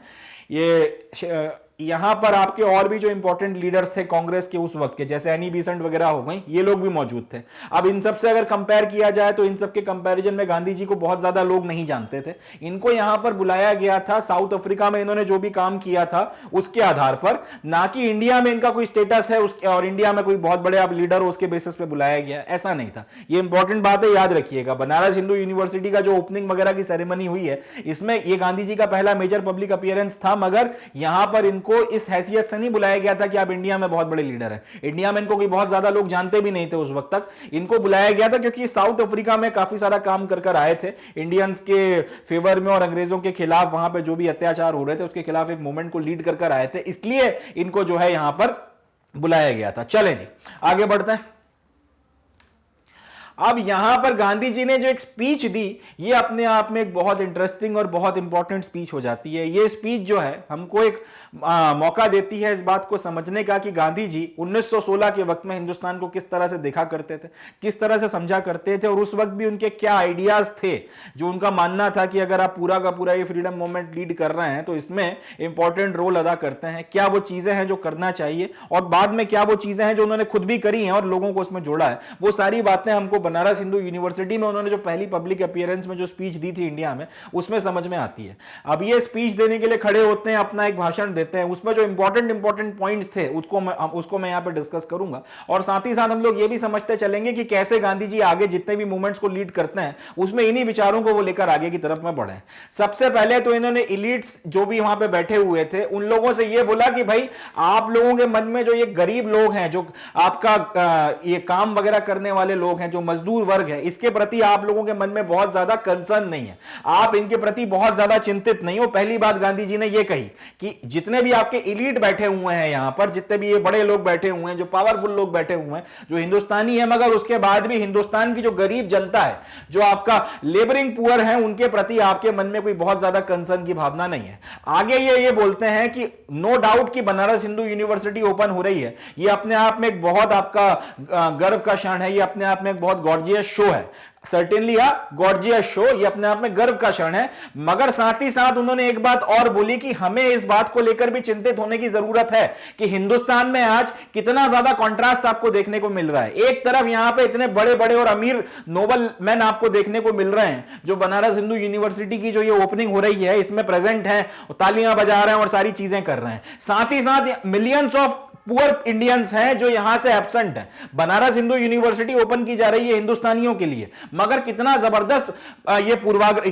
ये यहां पर आपके और भी जो इंपॉर्टेंट लीडर्स थे कांग्रेस के उस वक्त के, जैसे एनी बेसेंट वगैरह हो गई, ये लोग भी मौजूद थे। अब इन सब से अगर कंपेयर किया जाए तो इन सब के कंपैरिजन में गांधी जी को बहुत ज्यादा लोग नहीं जानते थे। इनको यहां पर बुलाया गया था साउथ अफ्रीका में इन्होंने जो भी काम किया था उसके आधार पर, ना कि इंडिया में इनका कोई स्टेटस है और इंडिया में कोई बहुत बड़े आप लीडर हो उसके बेसिस पे बुलाया गया, ऐसा नहीं था। ये इंपॉर्टेंट बात है, याद रखिएगा। बनारस हिंदू यूनिवर्सिटी का जो ओपनिंग वगैरह की सेरेमनी हुई है, इसमें ये गांधी जी का पहला मेजर पब्लिक अपीयरेंस था, मगर यहां पर इनको इस हैसियत से नहीं बुलाया गया था कि आप इंडिया में बहुत बड़े लीडर हैं। इंडिया में इनको कोई बहुत ज्यादा लोग जानते भी नहीं थे उस वक्त तक। इनको बुलाया गया था क्योंकि साउथ अफ्रीका में काफी सारा काम कर आए थे इंडियंस के फेवर में और अंग्रेजों के खिलाफ, वहां पे जो भी अत्याचार हो रहे थे उसके खिलाफ एक मूवमेंट को लीड कर आए थे, इसलिए इनको जो है यहां पर बुलाया गया था। चलें जी, आगे बढ़ते हैं। अब यहां पर गांधी जी ने जो एक स्पीच दी, ये अपने आप में एक बहुत इंटरेस्टिंग और बहुत इंपॉर्टेंट स्पीच हो जाती है। ये स्पीच जो है हमको एक मौका देती है इस बात को समझने का कि गांधी जी 1916 के वक्त में हिंदुस्तान को किस तरह से देखा करते थे, किस तरह से समझा करते थे, और उस वक्त भी उनके क्या आइडियाज थे, जो उनका मानना था कि अगर आप पूरा का पूरा ये फ्रीडम मूवमेंट लीड कर रहे हैं तो इसमें इंपॉर्टेंट रोल अदा करते हैं। क्या वो चीजें हैं जो करना चाहिए और बाद में क्या वो चीजें हैं जो उन्होंने खुद भी करी हैं और लोगों को उसमें जोड़ा है, वो सारी बातें हमको बनारस हिंदू यूनिवर्सिटी में उन्होंने जो पहली पब्लिक अपीयरेंस में जो स्पीच दी थी इंडिया में, उसमें समझ में आती है। अब ये स्पीच देने के लिए खड़े होते हैं, अपना एक भाषण देते हैं, उसमें जो इंपॉर्टेंट पॉइंट्स थे उसको मैं यहां पे डिस्कस करूंगा, और साथ ही साथ हम लोग ये भी समझते चलेंगे कि कैसे गांधी जी आगे जितने भी मूवमेंट्स को लीड करते हैं उसमें इन्हीं विचारों को वो लेकर आगे की तरफ में बढ़े। सबसे पहले तो इन्होंने इलीट्स जो भी वहां पे बैठे हुए थे उन लोगों से ये बोला कि भाई आप लोगों के मन में जो ये गरीब लोग हैं, जो आपका ये काम वगैरह करने वाले लोग हैं, जो मजदूर वर्ग है, इसके प्रति आप लोगों के मन में बहुत ज्यादा कंसर्न नहीं है, आप इनके प्रति बहुत ज्यादा चिंतित नहीं हो। पहली बात गांधी जी ने यह कही कि जितने भी आपके इलीट बैठे हुए हैं यहां पर, जितने भी ये बड़े लोग बैठे हुए हैं, जो पावरफुल लोग बैठे हुए हैं, जो हिंदुस्तानी है मगर उसके बाद भी हिंदुस्तान की जो गरीब जनता है, जो आपका लेबरिंग पुअर है, उनके प्रति आपके मन में कोई बहुत ज्यादा कंसर्न की भावना नहीं है। आगे ये बोलते हैं कि नो डाउट कि बनारस हिंदू यूनिवर्सिटी ओपन हो रही है, ये अपने आप में एक बहुत आपका गर्व का क्षण है, ये अपने आप में एक बहुत गॉर्जियस शो है, सर्टेनली गॉर्जियस शो, ये अपने आप में गर्व का क्षण है। मगर साथ ही साथ उन्होंने एक बात और बोली कि हमें इस बात को लेकर भी चिंतित होने की जरूरत है कि हिंदुस्तान में आज कितना ज्यादा कंट्रास्ट आपको देखने को मिल रहा है। एक तरफ यहां पे इतने बड़े बड़े और अमीर नोबल मैन आपको देखने को मिल रहे हैं, जो बनारस हिंदू यूनिवर्सिटी की जो ये ओपनिंग हो रही है इसमें प्रेजेंट हैं, तालियां बजा रहे हैं और सारी चीजें कर रहे हैं। साथ ही साथ मिलियंस ऑफ पुअर इंडियंस हैं जो यहां से एब्सेंट हैं। बनारस हिंदू यूनिवर्सिटी ओपन की जा रही है हिंदुस्तानियों के लिए, मगर कितना जबरदस्त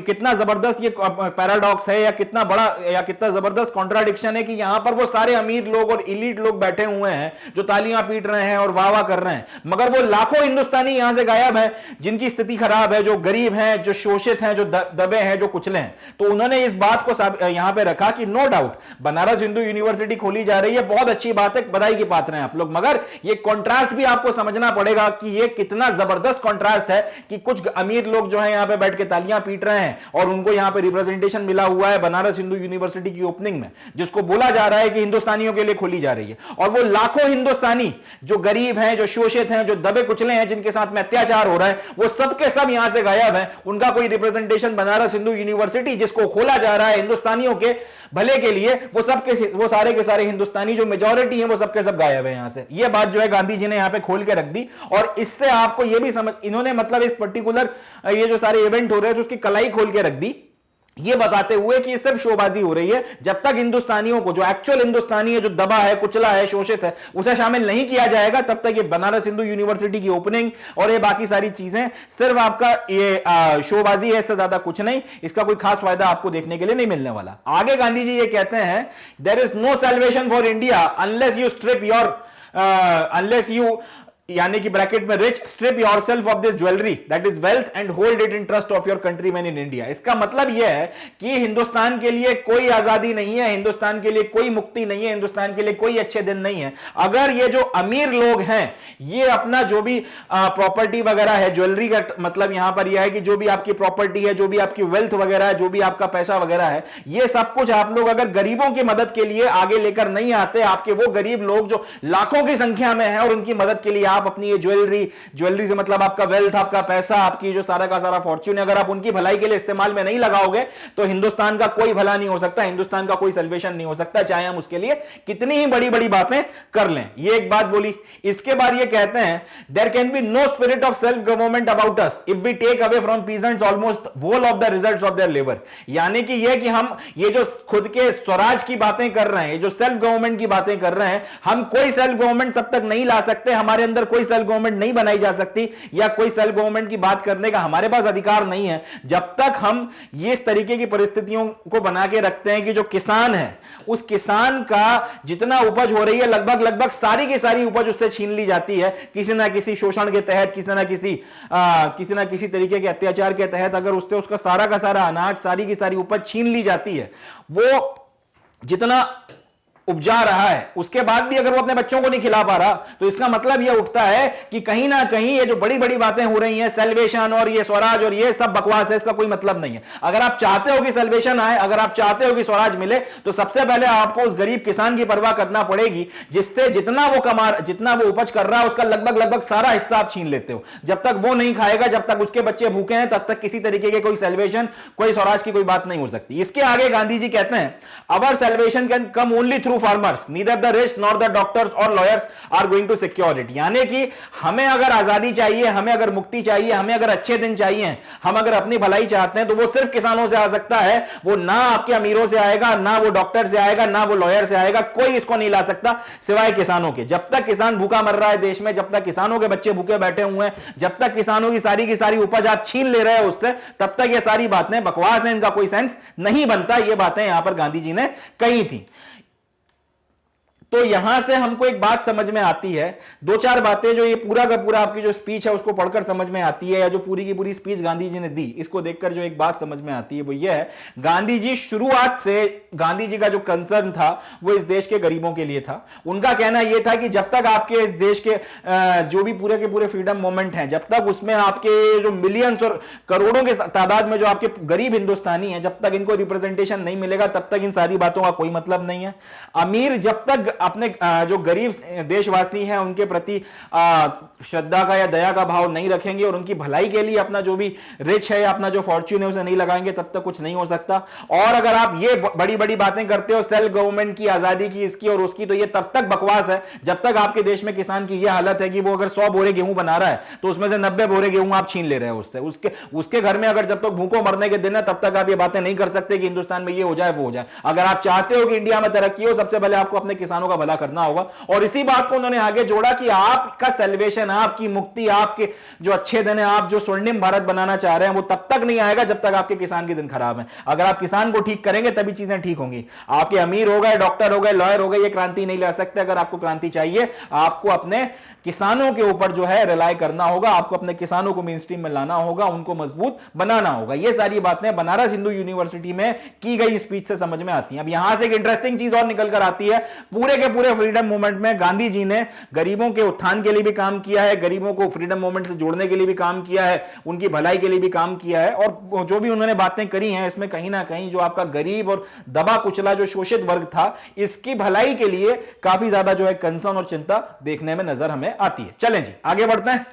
कितना जबरदस्त ये पैराडॉक्स है, या कितना बड़ा या कितना जबरदस्त कॉन्ट्राडिक्शन है कि यहां पर वो सारे अमीर लोग और इलीट लोग बैठे हुए हैं जो तालियां पीट रहे हैं और वाह वाह कर रहे हैं, मगर वो लाखों हिंदुस्तानी यहां से गायब है जिनकी स्थिति खराब है, जो गरीब हैं, जो शोषित हैं, जो दबे हैं, जो कुचले हैं। तो उन्होंने इस बात को यहां पर रखा कि no doubt Banaras Hindu University खोली जा रही है, बहुत अच्छी बात है, की पात्र हैं आप लोग, मगर ये कंट्रास्ट भी आपको समझना पड़ेगा कि ये कितना जबरदस्त कंट्रास्ट है कि कुछ अमीर लोग जो है यहां पे बैठ के तालियां पीट रहे हैं और उनको यहां पे रिप्रेजेंटेशन मिला हुआ है बनारस हिंदू यूनिवर्सिटी की ओपनिंग में, जिसको बोला जा रहा है कि हिंदुस्तानियों के लिए खोली जा रही है। और वो लाखों हिंदुस्तानी जो गरीब हैं, जो शोषित हैं, जो दबे कुचले हैं, जिनके साथ में अत्याचार हो रहा है, वो सब के सब यहां से गायब हैं। उनका कोई रिप्रेजेंटेशन बनारस हिंदू यूनिवर्सिटी जिसको खोला जा रहा है हिंदुस्तानियों के भले के लिए, वो सारे के सारे हिंदुस्तानी जो मेजॉरिटी हैं वो सबके सब गायब है यहां से। ये बात जो है गांधी जी ने यहां पे खोल के रख दी, और इससे आपको ये भी समझ, इन्होंने मतलब इस पर्टिकुलर ये जो सारे इवेंट हो रहे हैं उसकी कलाई खोल के रख दी, ये बताते हुए कि ये सिर्फ शोबाजी हो रही है। जब तक हिंदुस्तानियों को, जो एक्चुअल हिंदुस्तानी है, जो दबा है, कुचला है, शोषित है, उसे शामिल नहीं किया जाएगा, तब तक ये बनारस हिंदू यूनिवर्सिटी की ओपनिंग और ये बाकी सारी चीजें सिर्फ आपका ये शोबाजी है, इससे ज्यादा कुछ नहीं, इसका कोई खास फायदा आपको देखने के लिए नहीं मिलने वाला। आगे गांधी जी ये कहते हैं, there is no salvation for India unless you strip your unless you यानी कि ब्रैकेट में rich strip yourself of this jewellery that is wealth and hold it in trust of your countryman in India. इसका मतलब यह है कि हिंदुस्तान के लिए कोई आजादी नहीं है, हिंदुस्तान के लिए कोई मुक्ति नहीं है, हिंदुस्तान के लिए कोई अच्छे दिन नहीं है, अगर ये जो अमीर लोग हैं ये अपना जो भी प्रॉपर्टी वगैरह है, ज्वेलरी का मतलब यहां पर यह है कि जो भी आपकी प्रॉपर्टी है, जो भी आपकी वेल्थ वगैरह है, जो भी आपका पैसा वगैरह है, ये सब कुछ आप लोग अगर गरीबों की मदद के लिए आगे लेकर नहीं आते, आपके वो गरीब लोग जो लाखों की संख्या में है और उनकी मदद के लिए आप अपनी ये ज्वेलरी से मतलब आपका वेल्थ, आपका पैसा, आपकी जो सारा का सारा फॉर्च्यून, अगर आप उनकी भलाई के लिए इस्तेमाल में नहीं लगाओगे तो हिंदुस्तान का कोई भला नहीं हो सकता, हिंदुस्तान का कोई सल्वेशन नहीं हो सकता, चाहे हम उसके लिए कितनी ही बड़ी बड़ी बातें कर लें। ये एक बात बोली। इसके बाद ये कहते हैं, there can be no spirit of self government about us if we take away from peasants almost whole of the results of their labour. यानी कि ये कि हम ये जो खुद के स्वराज की बातें कर रहे हैं, ये जो सेल्फ गवर्नमेंट की बातें कर रहे हैं, हम कोई सेल्फ गवर्नमेंट तब तक नहीं ला सकते, हमारे अंदर कोई सेल्फ गवर्नमेंट नहीं बनाई जा सकती, या कोई सेल्फ गवर्नमेंट की बात करने का हमारे पास अधिकार नहीं है, जब तक हम ये इस तरीके की परिस्थितियों को बना के रखते हैं कि जो किसान है, उस किसान का जितना उपज हो रही है लगभग सारी की सारी उपज उससे छीन ली जाती है, किसी ना किसी शोषण के तहत, किसी ना किसी तरीके के अत्याचार के तहत, अगर उससे उसका सारा का सारा अनाज, सारी की सारी उपज छीन ली जाती है, वो जितना उपजा रहा है उसके बाद भी अगर वो अपने बच्चों को नहीं खिला पा रहा, तो इसका मतलब यह उठता है कि कहीं ना कहीं ये जो बड़ी बड़ी बातें हो रही हैं, सेल्वेशन और ये स्वराज और ये सब बकवास है, इसका कोई मतलब नहीं है। अगर आप चाहते हो कि सेल्वेशन आए, अगर आप चाहते हो कि स्वराज मिले, तो सबसे पहले आपको उस गरीब किसान की परवाह करना पड़ेगी, जिससे जितना वो उपज कर रहा है उसका लगभग सारा हिस्सा आप छीन लेते हो। जब तक वो नहीं खाएगा, जब तक उसके बच्चे भूखे हैं, तब तक किसी तरीके के कोई सेल्वेशन, कोई स्वराज की कोई बात नहीं हो सकती। इसके आगे गांधी जी कहते हैं, our salvation can come only through to farmers, neither the rich nor the doctors और lawyers are going to secure it. यानी कि हमें अगर आजादी चाहिए, हमें अगर मुक्ति चाहिए, हमें अगर अच्छे दिन चाहिए, हम अगर अपनी भलाई चाहते हैं, तो वो सिर्फ किसानों से आ सकता है। वो ना आपके अमीरों से आएगा, ना वो डॉक्टर से आएगा, ना वो लॉयर से आएगा, कोई इसको नहीं ला सकता सिवाय किसानों के। जब तक किसान भूखा मर रहा है देश में, जब तक किसानों के बच्चे भूखे बैठे हुए हैं, जब तक किसानों की सारी उपज आप छीन ले रहे हैं उससे, तब तक ये सारी बातें बकवास हैं, इनका कोई सेंस नहीं बनता। ये बातें यहां पर गांधी जी ने कही थी। तो यहां से हमको एक बात समझ में आती है, दो चार बातें जो ये पूरा का पूरा आपकी जो स्पीच है उसको पढ़कर समझ में आती है, या जो पूरी की पूरी स्पीच गांधी जी ने दी इसको देखकर जो एक बात समझ में आती है वो ये है, गांधी जी शुरुआत से, गांधी जी का जो कंसर्न था वो इस देश के गरीबों के लिए था। उनका कहना यह था कि जब तक आपके इस देश के जो भी पूरे के पूरे फ्रीडम मूवमेंट हैं, जब तक उसमें आपके जो मिलियंस और करोड़ों के तादाद में जो आपके गरीब हिंदुस्तानी हैं, जब तक इनको रिप्रेजेंटेशन नहीं मिलेगा तब तक इन सारी बातों का कोई मतलब नहीं है। अमीर जब तक अपने जो गरीब देशवासी हैं उनके प्रति श्रद्धा का या दया का भाव नहीं रखेंगे और उनकी भलाई के लिए अपना जो भी रिच है या अपना जो फॉर्च्यून है उसे नहीं लगाएंगे, तब तक कुछ नहीं हो सकता। और अगर आप ये बड़ी बड़ी बातें करते हो सेल्फ गवर्नमेंट की, आजादी की, इसकी और उसकी, तो ये तब तक बकवास है जब तक आपके देश में किसान की यह हालत है कि वो अगर 100 बोरे गेहूं बना रहा है तो उसमें से 90 बोरे गेहूं आप छीन ले रहे हो उससे। उसके घर में अगर जब तक भूखों मरने के दिन है तब तक आप ये बातें नहीं कर सकते कि हिंदुस्तान में ये हो जाए वो हो जाए। अगर आप चाहते हो कि इंडिया में तरक्की हो, सबसे पहले आपको अपने किसानों का भला करना होगा। और इसी बात को उन्होंने आगे जोड़ा कि आपका सेलिब्रेशन, आपकी मुक्ति, आपके जो अच्छे दिन है, आप जो स्वर्णिम भारत बनाना चाह रहे हैं, वो तब तक नहीं आएगा जब तक आपके किसान के दिन खराब है। अगर आप किसान को ठीक करेंगे तभी चीजें ठीक होंगी। आपके अमीर हो गए, डॉक्टर हो गए, लॉयर हो गए, ये क्रांति नहीं ला सकते। अगर आपको क्रांति चाहिए, आपको अपने किसानों के ऊपर जो है रिलाय करना होगा, आपको अपने किसानों को मेन स्ट्रीम में लाना होगा, उनको मजबूत बनाना होगा। ये सारी बातें बनारस हिंदू यूनिवर्सिटी में की गई स्पीच से समझ में आती हैं। अब यहां से एक इंटरेस्टिंग चीज और निकल कर आती है, पूरे के पूरे फ्रीडम मूवमेंट में गांधी जी ने गरीबों के उत्थान के लिए भी काम किया है, गरीबों को फ्रीडम मूवमेंट से जोड़ने के लिए भी काम किया है, उनकी भलाई के लिए भी काम किया है। और जो भी उन्होंने बातें करी हैं इसमें कहीं ना कहीं जो आपका गरीब और दबा कुचला जो शोषित वर्ग था, इसकी भलाई के लिए काफी ज्यादा जो है कंसर्न और चिंता देखने में नजर हमें आती है। चलें जी आगे बढ़ते हैं।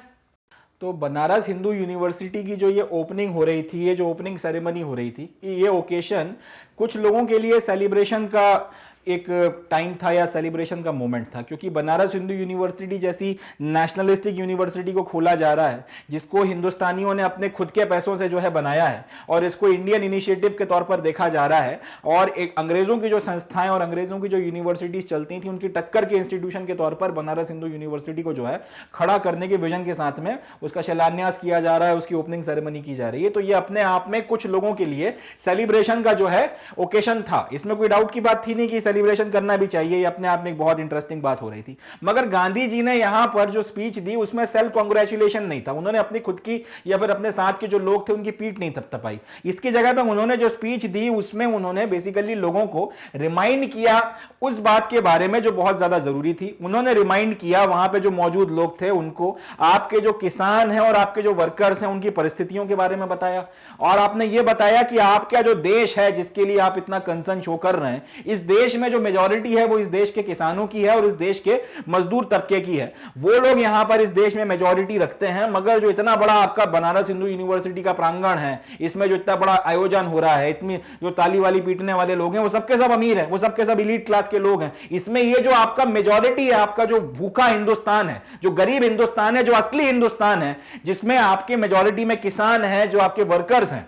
तो बनारस हिंदू यूनिवर्सिटी की जो ये ओपनिंग हो रही थी, ये जो ओपनिंग सेरेमनी हो रही थी, ये ओकेशन कुछ लोगों के लिए सेलिब्रेशन का एक टाइम था या सेलिब्रेशन का मोमेंट था, क्योंकि बनारस हिंदू यूनिवर्सिटी जैसी नेशनलिस्टिक यूनिवर्सिटी को खोला जा रहा है, जिसको हिंदुस्तानियों ने अपने खुद के पैसों से जो है बनाया है और इसको इंडियन इनिशिएटिव के तौर पर देखा जा रहा है। और एक अंग्रेजों की जो संस्थाएं और अंग्रेजों की जो यूनिवर्सिटीज चलती थी, उनकी टक्कर के इंस्टीट्यूशन के तौर पर बनारस हिंदू यूनिवर्सिटी को जो है खड़ा करने के विजन के साथ में उसका शिलान्यास किया जा रहा है, उसकी ओपनिंग सेरेमनी की जा रही है। तो ये अपने आप में कुछ लोगों के लिए सेलिब्रेशन का जो है ओकेशन था, इसमें कोई डाउट की बात थी नहीं कि सेलिब्रेशन करना भी चाहिए। ये अपने आप में एक बहुत इंटरेस्टिंग बात हो रही थी। मगर गांधी जी ने यहां पर जो स्पीच दी उसमें सेल्फ कांग्रेचुलेशन नहीं था। उन्होंने अपनी खुद की या फिर अपने साथ के जो लोग थे उनकी पीठ नहीं थपथपाई। इसकी जगह पर उन्होंने जो स्पीच दी उसमें उन्होंने बेसिकली लोगों को रिमाइंड किया उस बात के बारे में जो बहुत ज्यादा जरूरी थी। उन्होंने रिमाइंड किया वहां पे जो मौजूद लोग थे उनको, आपके जो किसान हैं और आपके जो वर्कर्स हैं उनकी परिस्थितियों के बारे में बताया। और आपने ये बताया कि आपका जो देश है जिसके लिए आप इतना कंसर्न शो कर रहे हैं, इस देश में जो मेजॉरिटी है वो इस देश के किसानों की है और इस देश के मजदूर तबके की है। वो लोग यहां पर इस देश में मेजॉरिटी रखते हैं। मगर जो इतना बड़ा आपका बनारस हिंदू यूनिवर्सिटी का प्रांगण है, इसमें जो इतना बड़ा आयोजन हो रहा है, इतनी जो ताली वाली पीटने वाले लोग हैं वो सबके सब अमीर हैं, वो सबके सब इलीट क्लास के लोग हैं। इसमें ये जो आपका मेजॉरिटी है, आपका जो भूखा हिंदुस्तान है, जो गरीब हिंदुस्तान है, जो असली हिंदुस्तान है, जिसमें आपके मेजॉरिटी में किसान है, जो आपके वर्कर्स हैं,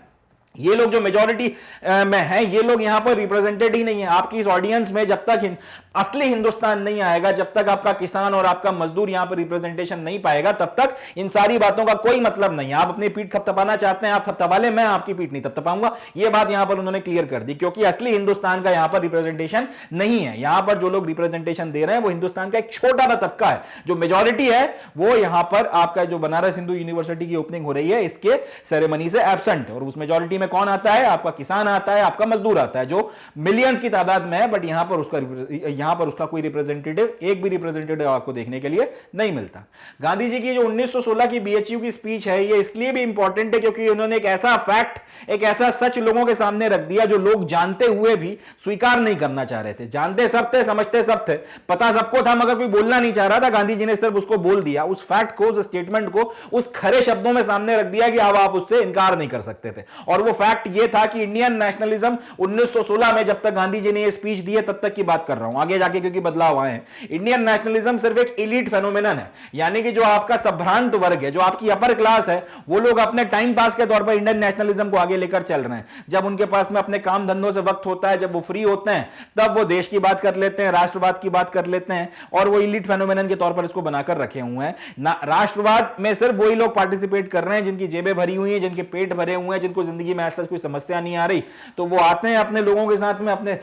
ये लोग जो मेजॉरिटी में हैं, ये लोग यहां पर रिप्रेजेंटेड ही नहीं है। आपकी इस ऑडियंस में जब तक असली हिंदुस्तान नहीं आएगा, जब तक आपका किसान और आपका मजदूर यहां पर रिप्रेजेंटेशन नहीं पाएगा, तब तक इन सारी बातों का कोई मतलब नहीं है। आप अपनी पीठ थपथपाना चाहते हैं, आप थपथपा ले, मैं आपकी पीठ नहीं थपथपाऊंगा। यह बात यहां पर उन्होंने क्लियर कर दी, क्योंकि असली हिंदुस्तान का यहां पर रिप्रेजेंटेशन नहीं है। यहां पर जो लोग रिप्रेजेंटेशन दे रहे हैं वो हिंदुस्तान का एक छोटा सा तबका है। जो मेजॉरिटी है वो यहां पर आपका जो बनारस हिंदू यूनिवर्सिटी की ओपनिंग हो रही है इसके सेरेमनी से एब्सेंट है। और उस मेजॉरिटी में कौन आता है? आपका किसान आता है, आपका मजदूर आता है, जो मिलियंस की तादाद में है। बट यहां पर उसका कोई रिप्रेजेंटेटिव, एक भी रिप्रेजेंटेटिव आपको देखने के लिए नहीं मिलता। गांधी जी की जो 1916 की बीएचयू की स्पीच है, ये इसलिए भी इंपॉर्टेंट है क्योंकि उन्होंने एक ऐसा फैक्ट, एक ऐसा सच लोगों के सामने रख दिया जो लोग जानते हुए भी स्वीकार नहीं करना चाह रहे थे। जानते सब थे, समझते सब थे, पता सबको था, मगर कोई बोलना नहीं चाह रहा था। गांधी जी ने सिर्फ उसको बोल दिया, उस फैक्ट को, उस स्टेटमेंट को उस खरे शब्दों में सामने रख दिया कि अब आप उससे इनकार नहीं कर सकते थे। और वो फैक्ट ये था कि इंडियन नेशनलिज्म 1916 में, जब तक गांधी जी ने ये स्पीच दी है तब तक की बात कर रहा हूं, आगे जाके क्योंकि बदलाव आए हैं, इंडियन नेशनलिज्म सिर्फ एक एलीट फेनोमेनन है, यानी कि जो आपका संभ्रांत वर्ग है, जो आपकी अपर क्लास है, वो लोग अपने टाइम पास के तौर पर इंडियन नेशनलिज्म को आगे लेकर चल रहे हैं। जब उनके पास में अपने काम धंधों से वक्त होता है, जब वो फ्री होते हैं, तब वो देश की बात कर लेते हैं, राष्ट्रवाद की बात कर लेते हैं, और वो एलीट फेनोमेनन के तौर पर इसको बनाकर रखे हुए हैं। राष्ट्रवाद में सिर्फ वही लोग पार्टिसिपेट कर रहे हैं जिनकी जेबें भरी हुई हैं, जिनके पेट भरे हुए हैं, जिनको जिंदगी में ऐसा कोई समस्या नहीं आ रही, तो वो आते हैं अपने लोगों के साथ में, अपने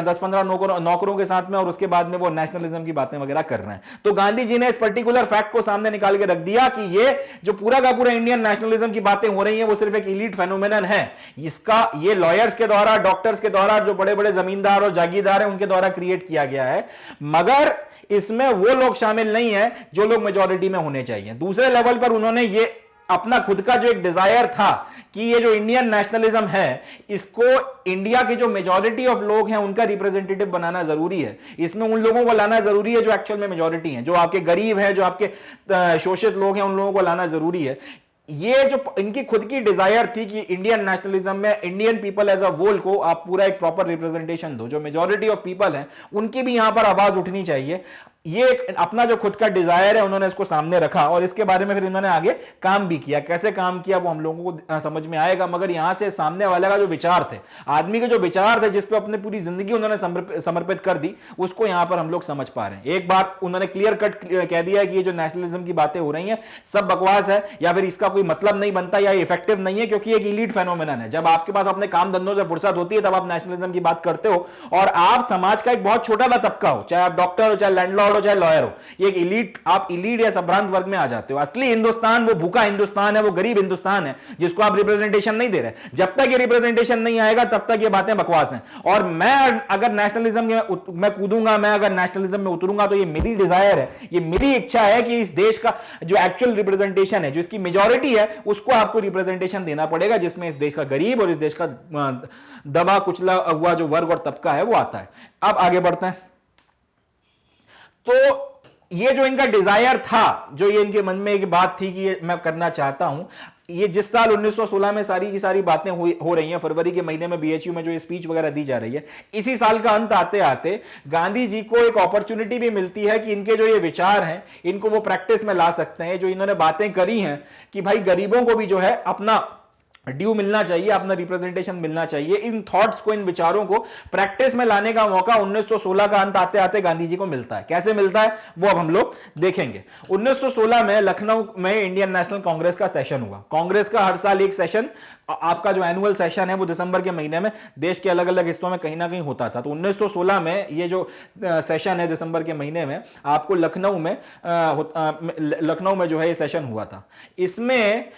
10-15 नौकरों के साथ में, और उसके बाद में वो नेशनलिज्म की बातें वगैरह कर रहे हैं। तो गांधी जी ने इस पर्टिकुलर फैक्ट को सामने निकाल के रख दिया कि ये जो पूरा का पूरा इंडियन नेशनलिज्म की बातें हो रही हैं वो सिर्फ एक एलीट फेनोमेनन है। इसका ये लॉयर्स के द्वारा, डॉक्टर्स के द्वारा, जो बड़े बड़े जमींदार और जागीरदार हैं उनके द्वारा क्रिएट किया गया है, मगर इसमें वो लोग शामिल नहीं है जो लोग मेजॉरिटी में होने चाहिए। दूसरे लेवल पर उन्होंने ये अपना खुद का जो एक डिजायर था कि ये जो इंडियन नेशनलिज्म है, इसको इंडिया के जो मेजॉरिटी ऑफ लोग हैं उनका रिप्रेजेंटेटिव बनाना जरूरी है। इसमें उन लोगों को लाना जरूरी है जो एक्चुअल में मेजॉरिटी हैं, जो आपके गरीब हैं, जो आपके शोषित लोग हैं, उन लोगों को लाना जरूरी है। ये जो इनकी खुद की डिजायर थी कि इंडियन नेशनलिज्म में Indian people as a whole को आप पूरा एक प्रॉपर रिप्रेजेंटेशन दो, जो मेजॉरिटी ऑफ पीपल हैं उनकी भी यहां पर आवाज उठनी चाहिए। ये एक अपना जो खुद का डिजायर है उन्होंने इसको सामने रखा, और इसके बारे में फिर इन्होंने आगे काम भी किया। कैसे काम किया वो हम लोगों को समझ में आएगा, मगर यहां से सामने वाले का जो विचार थे, आदमी के जो विचार थे, जिस पे अपनी पूरी जिंदगी उन्होंने समर्पित कर दी, उसको यहां पर हम लोग समझ पा रहे हैं। एक बात उन्होंने क्लियर कट कह दिया है कि ये जो नेशनलिज्म की बातें हो रही हैं सब बकवास है, या फिर इसका कोई मतलब नहीं बनता, या इफेक्टिव नहीं है, क्योंकि एक एलीट फेनोमेनन है। जब आपके पास अपने काम धंधों से फुर्सत होती है तब आप नेशनलिज्म की बात करते हो, और आप समाज का एक बहुत छोटा सा तबका हो, चाहे आप डॉक्टर हो, चाहे लैंडलॉर्ड हो, चाहे लॉयर हो, एक एलीट, आप एलीट या संभ्रांत वर्ग में आ जाते हो। असली हिंदुस्तान वो भूखा हिंदुस्तान है, वो गरीब हिंदुस्तान है, जिसको आप रिप्रेजेंटेशन नहीं दे रहे। जब तक ये रिप्रेजेंटेशन नहीं आएगा तब तक ये बातें बकवास हैं। और मैं अगर नेशनलिज्म में कूदूंगा, मैं अगर नेशनलिज्म में उतरूंगा, तो ये मेरी डिजायर है, ये मेरी इच्छा है कि इस देश का जो एक्चुअल रिप्रेजेंटेशन है, जो इसकी मेजॉरिटी है, उसको आपको रिप्रेजेंटेशन देना पड़ेगा, जिसमें इस देश का गरीब और इस देश का दबा कुचला हुआ जो वर्ग और तबका है वो आता है। अब आगे बढ़ते हैं। तो ये जो इनका डिजायर था, जो ये इनके मन में एक बात थी कि ये मैं करना चाहता हूं, ये जिस साल 1916 में सारी की सारी बातें हो रही हैं, फरवरी के महीने में बीएचयू में जो ये स्पीच वगैरह दी जा रही है, इसी साल का अंत आते आते गांधी जी को एक अपॉर्चुनिटी भी मिलती है कि इनके जो ये विचार हैं इनको वो प्रैक्टिस में ला सकते हैं। जो इन्होंने बातें करी हैं कि भाई गरीबों को भी जो है अपना ड्यू मिलना चाहिए, अपना रिप्रेजेंटेशन मिलना चाहिए, इन थॉट्स को, इन विचारों को प्रैक्टिस में लाने का मौका 1916 का अंत आते आते गांधी जी को मिलता है। कैसे मिलता है वो अब हम लोग देखेंगे। 1916 में लखनऊ में इंडियन नेशनल कांग्रेस का सेशन हुआ। कांग्रेस का हर साल एक सेशन, आपका जो एनुअल सेशन है वो दिसंबर के महीने में देश के अलग अलग हिस्सों में कहीं ना कहीं होता था। तो 1916 में ये जो सेशन है दिसंबर के महीने में, आपको लखनऊ में जो है ये सेशन हुआ था। इसमें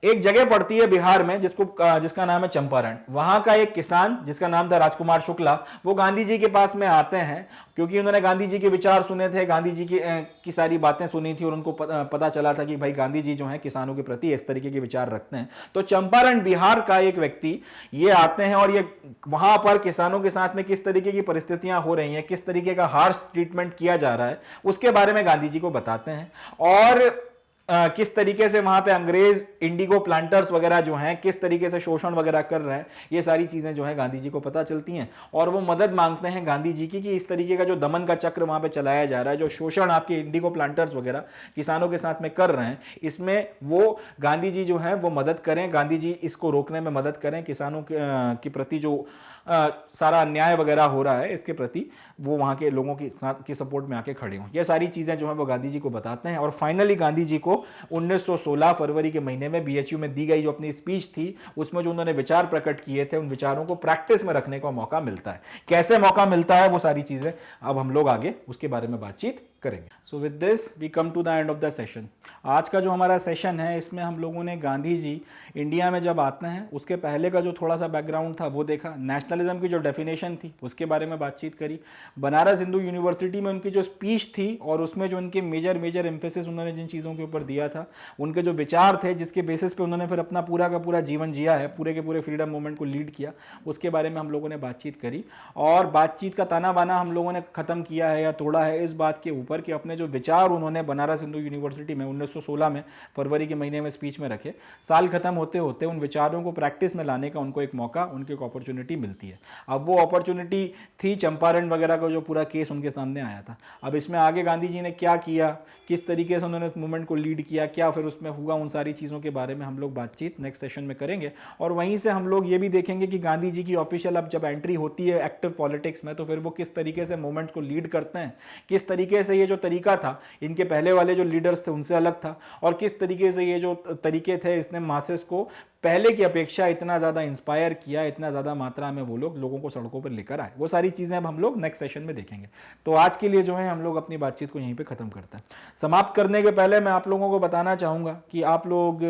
एक जगह पड़ती है बिहार में जिसका नाम है चंपारण। वहां का एक किसान जिसका नाम था राजकुमार शुक्ला, वो गांधी जी के पास में आते हैं क्योंकि उन्होंने गांधी जी के विचार सुने थे, गांधी जी की सारी बातें सुनी थी, और उनको पता चला था कि भाई गांधी जी जो हैं किसानों के प्रति इस तरीके के विचार रखते हैं। तो चंपारण बिहार का एक व्यक्ति ये आते हैं, और ये वहां पर किसानों के साथ में किस तरीके की परिस्थितियां हो रही हैं, किस तरीके का हार्श ट्रीटमेंट किया जा रहा है, उसके बारे में गांधी जी को बताते हैं। और किस तरीके से वहां पे अंग्रेज इंडिगो प्लांटर्स वगैरह जो हैं किस तरीके से शोषण वगैरह कर रहे हैं, ये सारी चीजें जो है गांधी जी को पता चलती हैं, और वो मदद मांगते हैं गांधी जी की कि इस तरीके का जो दमन का चक्र वहां पे चलाया जा रहा है, जो शोषण आपके इंडिगो प्लांटर्स वगैरह किसानों के साथ में कर रहे हैं, इसमें वो गांधी जी जो है वो मदद करें, गांधी जी इसको रोकने में मदद करें, किसानों के प्रति जो सारा अन्याय वगैरह हो रहा है इसके प्रति वो वहां के लोगों के साथ की सपोर्ट में आके खड़े हों। ये सारी चीजें जो है वो गांधी जी को बताते हैं। और फाइनली गांधी जी को 1916 फरवरी के महीने में बीएचयू में दी गई जो अपनी स्पीच थी, उसमें जो उन्होंने विचार प्रकट किए थे, उन विचारों को प्रैक्टिस में रखने का मौका मिलता है। कैसे मौका मिलता है वो सारी चीजें अब हम लोग आगे उसके बारे में बातचीत करेंगे। So with this we come to the end of the session. आज का जो हमारा सेशन है इसमें हम लोगों ने गांधी जी इंडिया में जब आते हैं उसके पहले का जो थोड़ा सा बैकग्राउंड था वो देखा, नेशनलिज्म की जो डेफिनेशन थी उसके बारे में बातचीत करी, बनारस हिंदू यूनिवर्सिटी में उनकी जो स्पीच थी और उसमें जो उनके मेजर एम्फेसिस उन्होंने जिन चीज़ों के ऊपर दिया था, उनके जो विचार थे जिसके बेसिस पे उन्होंने फिर अपना पूरा का पूरा जीवन जिया है, पूरे के पूरे फ्रीडम मूवमेंट को लीड किया, उसके बारे में हम लोगों ने बातचीत करी। और बातचीत का ताना बाना हम लोगों ने ख़त्म किया है या तोड़ा है इस बात के ऊपर ऊपर कि अपने जो विचार उन्होंने बनारस हिंदू यूनिवर्सिटी में 1916 में फरवरी के महीने में स्पीच में रखे, साल खत्म होते होते उन विचारों को प्रैक्टिस में लाने का उनको एक मौका, उनकी एक अपॉर्चुनिटी मिलती है। अब वो अपॉर्चुनिटी थी चंपारण वगैरह का जो पूरा केस उनके सामने आया था। अब इसमें आगे गांधी जी ने क्या किया, किस तरीके से उन्होंने मूवमेंट को लीड किया, क्या फिर उसमें हुआ, उन सारी चीज़ों के बारे में हम लोग बातचीत नेक्स्ट सेशन में करेंगे। और वहीं से हम लोग ये भी देखेंगे कि गांधी जी की ऑफिशियल अब जब एंट्री होती है एक्टिव पॉलिटिक्स में, तो फिर वो किस तरीके से मूवमेंट को लीड करते हैं, किस तरीके से ये जो तरीका था इनके पहले वाले जो लीडर्स थे उनसे अलग था, और किस तरीके से ये जो तरीके थे इसने मासेस को पहले की अपेक्षा इतना ज़्यादा इंस्पायर किया, इतना ज़्यादा मात्रा में वो लोगों को सड़कों पर लेकर आए। वो सारी चीज़ें अब हम लोग नेक्स्ट सेशन में देखेंगे। तो आज के लिए जो है हम लोग अपनी बातचीत को यहीं पे ख़त्म करते हैं। समाप्त करने के पहले मैं आप लोगों को बताना चाहूँगा कि आप लोग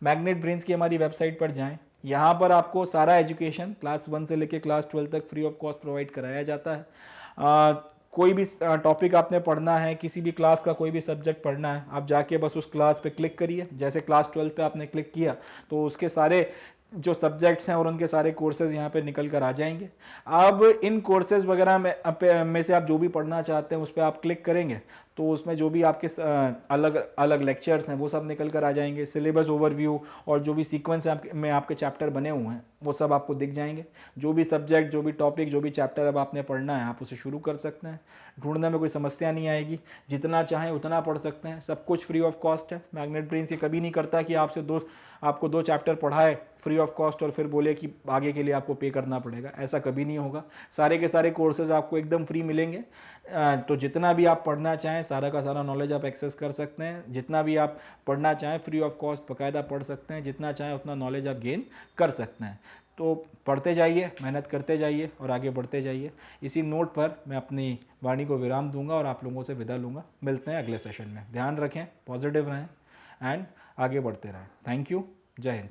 मैग्नेट ब्रेन्स की हमारी वेबसाइट पर जाएँ। यहाँ पर आपको सारा एजुकेशन क्लास 1 से लेकर क्लास 12 तक फ्री ऑफ कॉस्ट प्रोवाइड कराया जाता है। कोई भी टॉपिक आपने पढ़ना है, किसी भी क्लास का कोई भी सब्जेक्ट पढ़ना है, आप जाके बस उस क्लास पे क्लिक करिए। जैसे क्लास 12 पे आपने क्लिक किया तो उसके सारे जो सब्जेक्ट्स हैं और उनके सारे कोर्सेज यहाँ पे निकल कर आ जाएंगे। अब इन कोर्सेज वगैरह में से आप जो भी पढ़ना चाहते हैं उस पर आप क्लिक करेंगे तो उसमें जो भी आपके अलग अलग लेक्चर्स हैं वो सब निकल कर आ जाएंगे। सिलेबस ओवरव्यू और जो भी सीक्वेंस में आपके चैप्टर बने हुए हैं वो सब आपको दिख जाएंगे। जो भी सब्जेक्ट, जो भी टॉपिक, जो भी चैप्टर अब आपने पढ़ना है आप उसे शुरू कर सकते हैं। ढूंढने में कोई समस्या नहीं आएगी, जितना चाहें उतना पढ़ सकते हैं। सब कुछ फ्री ऑफ कॉस्ट है। मैग्नेट ब्रेन्स ये कभी नहीं करता कि आपको दो चैप्टर पढ़ाए फ्री ऑफ कॉस्ट और फिर बोले कि आगे के लिए आपको पे करना पड़ेगा। ऐसा कभी नहीं होगा। सारे के सारे कोर्सेज आपको एकदम फ्री मिलेंगे। तो जितना भी आप पढ़ना चाहें सारा का सारा नॉलेज आप एक्सेस कर सकते हैं। जितना भी आप पढ़ना चाहें फ्री ऑफ कॉस्ट बाकायदा पढ़ सकते हैं। जितना चाहें उतना नॉलेज आप गेन कर सकते हैं। तो पढ़ते जाइए, मेहनत करते जाइए और आगे बढ़ते जाइए। इसी नोट पर मैं अपनी वाणी को विराम दूंगा और आप लोगों से विदा लूँगा। मिलते हैं अगले सेशन में। ध्यान रखें, पॉजिटिव रहें एंड आगे बढ़ते रहें। Thank you. जय हिंद।